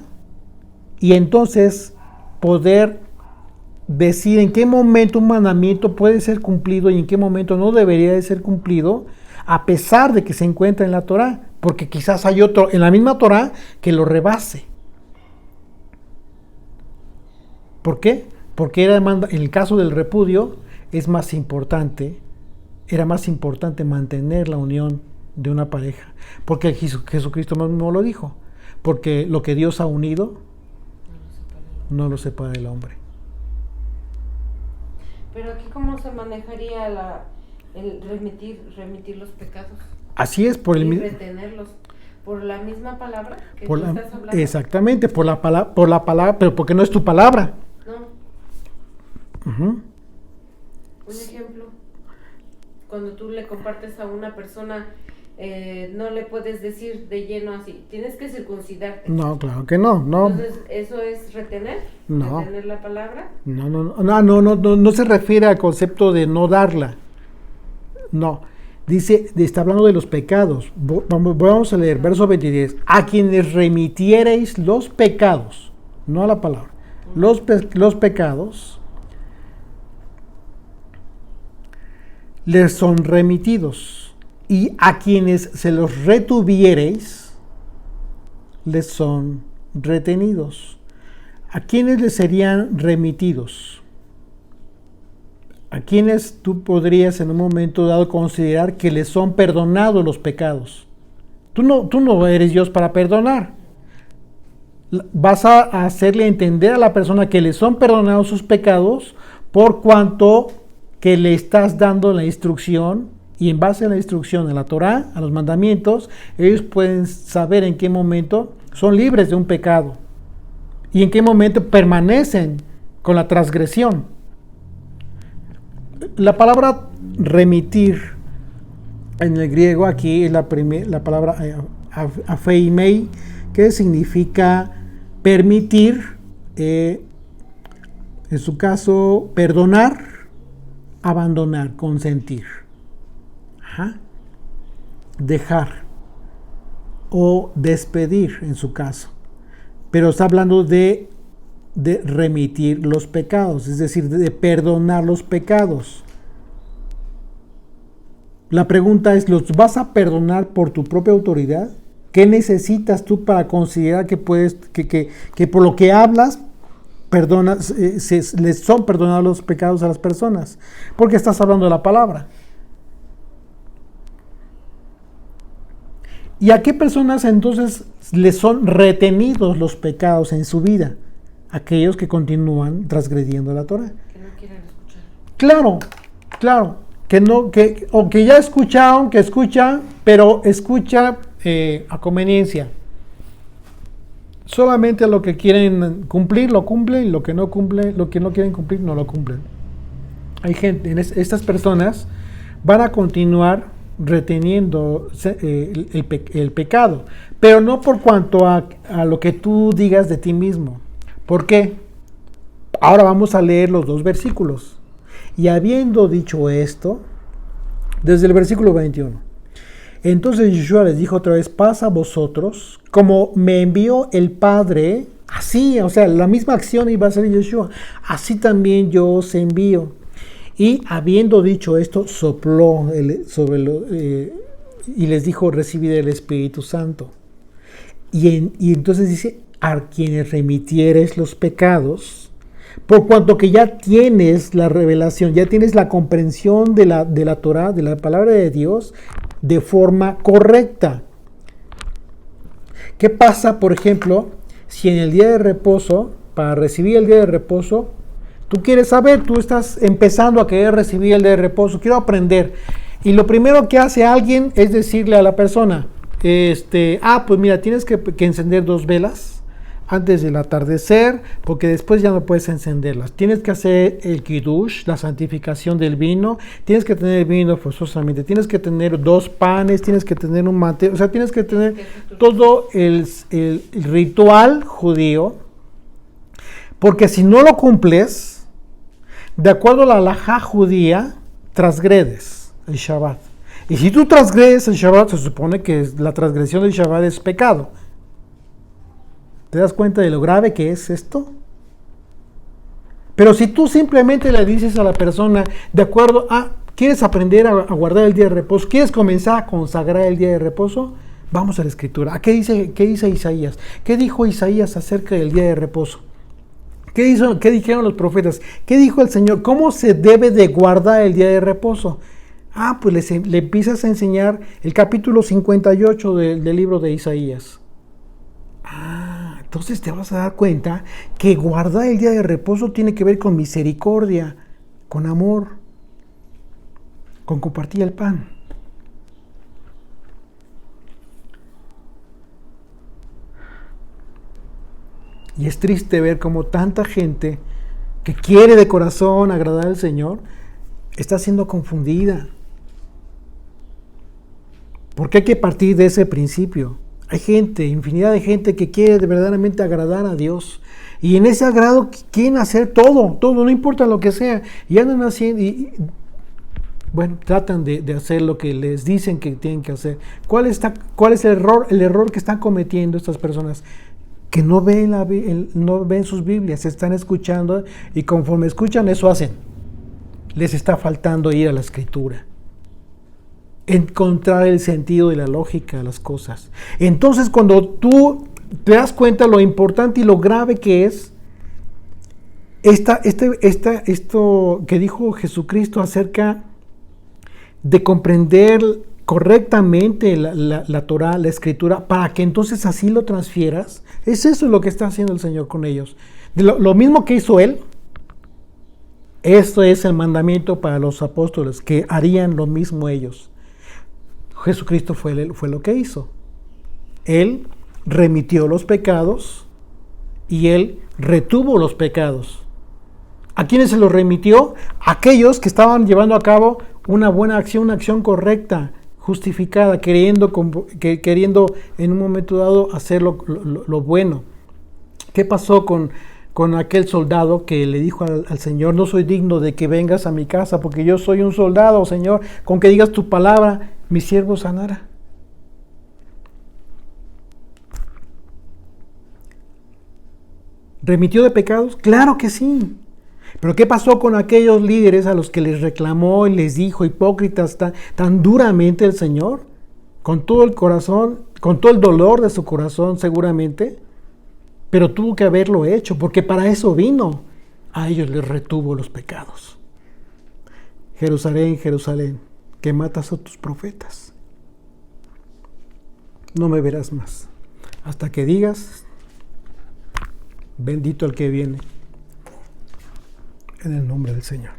y entonces poder decir en qué momento un mandamiento puede ser cumplido y en qué momento no debería de ser cumplido, a pesar de que se encuentra en la Torá, porque quizás hay otro en la misma Torá que lo rebase. ¿Por qué? Porque en el caso del repudio era más importante mantener la unión de una pareja, porque Jesucristo mismo lo dijo, porque lo que Dios ha unido no lo separa el hombre. Pero aquí, ¿cómo se manejaría el remitir los pecados? Así es, por el mismo. Retenerlos. ¿Por la misma palabra que tú estás hablando? Exactamente, por la palabra, pero porque no es tu palabra. No. Uh-huh. Un ejemplo, cuando tú le compartes a una persona, no le puedes decir de lleno así, tienes que circuncidarte. No, claro que no. Entonces, ¿eso es retener? No. ¿Retener la palabra? No se refiere al concepto de no darla. No. Está hablando de los pecados. Vamos a leer, verso 23. A quienes remitiereis los pecados, no a la palabra, los pecados, les son remitidos. Y a quienes se los retuviereis, les son retenidos. ¿A quienes les serían remitidos? ¿A quienes tú podrías en un momento dado considerar que les son perdonados los pecados? Tú no eres Dios para perdonar. Vas a hacerle entender a la persona que le son perdonados sus pecados por cuanto que le estás dando la instrucción, y en base a la instrucción de la Torá, a los mandamientos, ellos pueden saber en qué momento son libres de un pecado y en qué momento permanecen con la transgresión. La palabra remitir en el griego aquí es la palabra apheimei, que significa permitir, en su caso, perdonar, abandonar, consentir, dejar o despedir en su caso. Pero está hablando de remitir los pecados, es decir, de perdonar los pecados. La pregunta es, ¿los vas a perdonar por tu propia autoridad? ¿Qué necesitas tú para considerar que puedes, que por lo que hablas, les son perdonados los pecados a las personas? Porque estás hablando de la palabra. ¿Y a qué personas entonces les son retenidos los pecados en su vida? Aquellos que continúan transgrediendo la Torá. Que no quieren escuchar. Claro. Que ya escucharon, que escucha, pero escucha a conveniencia. Solamente lo que quieren cumplir, lo cumplen, y lo que no quieren cumplir, no lo cumplen. Hay gente, estas personas van a continuar reteniendo el pecado, pero no por cuanto a lo que tú digas de ti mismo. ¿Por qué? Ahora vamos a leer los dos versículos. Y habiendo dicho esto, desde el versículo 21, entonces Yeshua les dijo otra vez: paz a vosotros, como me envió el Padre, así, o sea, la misma acción iba a hacer Yeshua, así también yo os envío. Y habiendo dicho esto, sopló y les dijo, recibid el Espíritu Santo. Y entonces dice, a quienes remitieres los pecados, por cuanto que ya tienes la revelación, ya tienes la comprensión de la Torah, de la palabra de Dios, de forma correcta. ¿Qué pasa, por ejemplo, si en el día de reposo, para recibir el día de reposo, tú quieres saber, tú estás empezando a querer recibir el día de reposo, quiero aprender, y lo primero que hace alguien es decirle a la persona, pues mira, tienes que encender 2 velas antes del atardecer, porque después ya no puedes encenderlas. Tienes que hacer el kiddush, la santificación del vino, tienes que tener el vino forzosamente, tienes que tener 2 panes, tienes que tener un manteo, o sea, tienes que tener todo el ritual judío, porque si no lo cumples, de acuerdo a la halajá judía, transgredes el Shabbat. Y si tú transgredes el Shabbat, se supone que la transgresión del Shabbat es pecado. ¿Te das cuenta de lo grave que es esto? Pero si tú simplemente le dices a la persona, de acuerdo a, ¿quieres aprender a guardar el día de reposo? ¿Quieres comenzar a consagrar el día de reposo? Vamos a la Escritura. ¿Qué dice Isaías? ¿Qué dijo Isaías acerca del día de reposo? ¿Qué dijeron los profetas? ¿Qué dijo el Señor? ¿Cómo se debe de guardar el día de reposo? Pues le empiezas a enseñar el capítulo 58 del libro de Isaías. Entonces te vas a dar cuenta que guardar el día de reposo tiene que ver con misericordia, con amor, con compartir el pan. Y es triste ver cómo tanta gente que quiere de corazón agradar al Señor está siendo confundida. Porque hay que partir de ese principio. Hay gente, infinidad de gente que quiere verdaderamente agradar a Dios. Y en ese agrado quieren hacer todo, no importa lo que sea. Y andan haciendo, tratan de hacer lo que les dicen que tienen que hacer. ¿Cuál es el error que están cometiendo estas personas? Que no ven sus Biblias, están escuchando y conforme escuchan eso hacen. Les está faltando ir a la Escritura. Encontrar el sentido y la lógica de las cosas. Entonces, cuando tú te das cuenta lo importante y lo grave que es esto que dijo Jesucristo acerca de comprender correctamente la Torah, la Escritura, para que entonces así lo transfieras, es eso lo que está haciendo el Señor con ellos. Lo mismo que hizo Él, esto es el mandamiento para los apóstoles, que harían lo mismo ellos. Jesucristo fue lo que hizo. Él remitió los pecados y Él retuvo los pecados. ¿A quiénes se los remitió? Aquellos que estaban llevando a cabo una buena acción, una acción correcta, justificada, queriendo en un momento dado hacer lo bueno. ¿Qué pasó con aquel soldado que le dijo al Señor, no soy digno de que vengas a mi casa porque yo soy un soldado, Señor, con que digas tu palabra, mi siervo sanará? ¿Remitió de pecados? Claro que sí. Pero ¿qué pasó con aquellos líderes a los que les reclamó y les dijo hipócritas tan duramente el Señor? Con todo el corazón, con todo el dolor de su corazón seguramente, pero tuvo que haberlo hecho porque para eso vino. A ellos les retuvo los pecados. Jerusalén, Jerusalén, que matas a tus profetas, no me verás más, hasta que digas, bendito el que viene, en el nombre del Señor.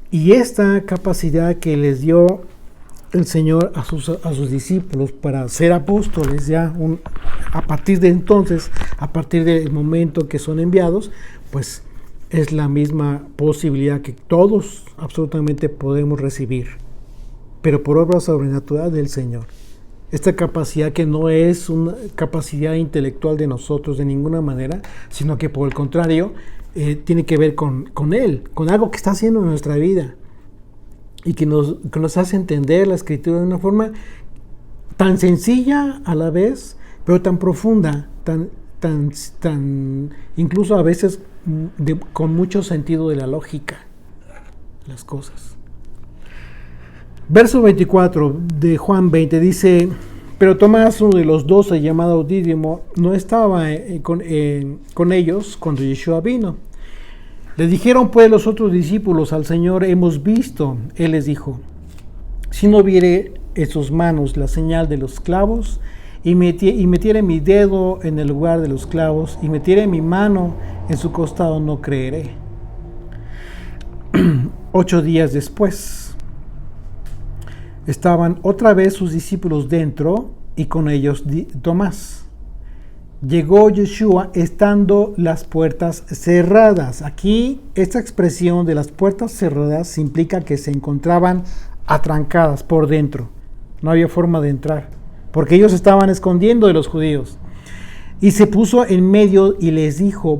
Y esta capacidad que les dio el Señor a sus discípulos para ser apóstoles, a partir de entonces, a partir del momento que son enviados, pues es la misma posibilidad que todos absolutamente podemos recibir, pero por obra sobrenatural del Señor. Esta capacidad que no es una capacidad intelectual de nosotros de ninguna manera, sino que por el contrario tiene que ver con Él, con algo que está haciendo en nuestra vida y que nos hace entender la Escritura de una forma tan sencilla a la vez, pero tan profunda, incluso a veces con mucho sentido de la lógica, las cosas. Verso 24 de Juan 20 dice: pero Tomás, uno de los 12, llamado Dídimo, no estaba con ellos cuando Yeshua vino. Le dijeron pues los otros discípulos al Señor: hemos visto. Él les dijo: si no viere en sus manos la señal de los clavos, y metiere mi dedo en el lugar de los clavos, y metiere mi mano en su costado, no creeré. 8 días después, estaban otra vez sus discípulos dentro, y con ellos Tomás. Llegó Yeshua estando las puertas cerradas. Aquí esta expresión de las puertas cerradas implica que se encontraban atrancadas por dentro. No había forma de entrar, porque ellos estaban escondiendo de los judíos. Y se puso en medio y les dijo: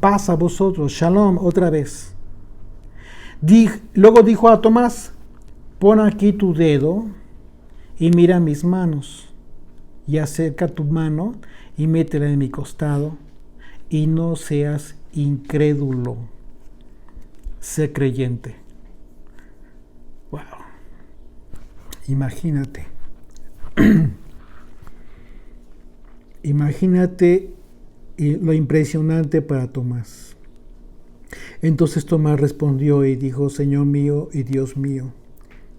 paz a vosotros, shalom, otra vez. Luego dijo a Tomás: pon aquí tu dedo y mira mis manos, y acerca tu mano y métela en mi costado, y no seas incrédulo, sé creyente. Wow. Imagínate. Imagínate lo impresionante para Tomás. Entonces Tomás respondió y dijo: Señor mío y Dios mío.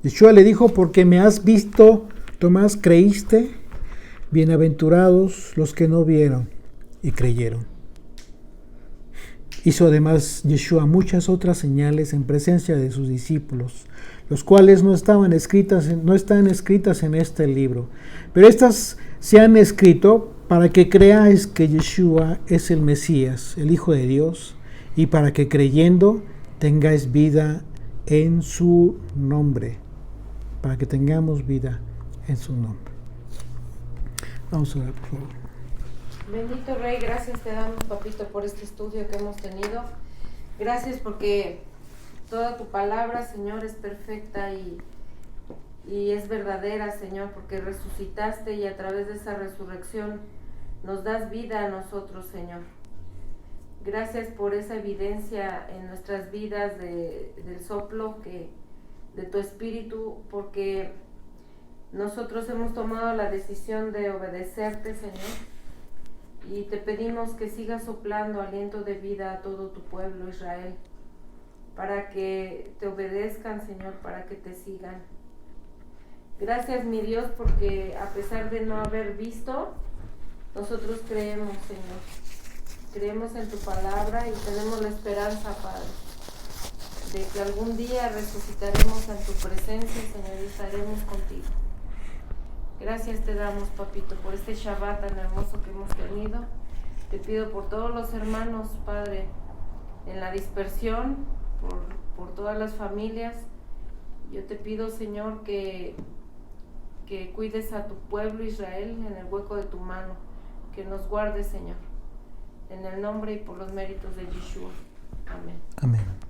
Yeshua le dijo: porque me has visto, Tomás, creíste. Bienaventurados los que no vieron y creyeron. Hizo además Yeshua muchas otras señales en presencia de sus discípulos, los cuales no están escritas en este libro. Pero estas se han escrito para que creáis que Yeshua es el Mesías, el Hijo de Dios, y para que creyendo tengáis vida en su nombre. Para que tengamos vida en su nombre. Vamos a ver, por favor. Bendito Rey, gracias te damos, papito, por este estudio que hemos tenido. Gracias porque toda tu palabra, Señor, es perfecta y es verdadera, Señor, porque resucitaste y a través de esa resurrección nos das vida a nosotros, Señor. Gracias por esa evidencia en nuestras vidas del soplo de tu espíritu, porque nosotros hemos tomado la decisión de obedecerte, Señor, y te pedimos que sigas soplando aliento de vida a todo tu pueblo, Israel, para que te obedezcan, Señor, para que te sigan. Gracias, mi Dios, porque a pesar de no haber visto, nosotros creemos, Señor. Creemos en tu palabra y tenemos la esperanza, Padre, de que algún día resucitaremos en tu presencia, Señor, y estaremos contigo. Gracias te damos, papito, por este Shabbat tan hermoso que hemos tenido. Te pido por todos los hermanos, Padre, en la dispersión, por todas las familias. Yo te pido, Señor, que cuides a tu pueblo Israel en el hueco de tu mano, que nos guardes, Señor, en el nombre y por los méritos de Yeshua. Amén. Amén.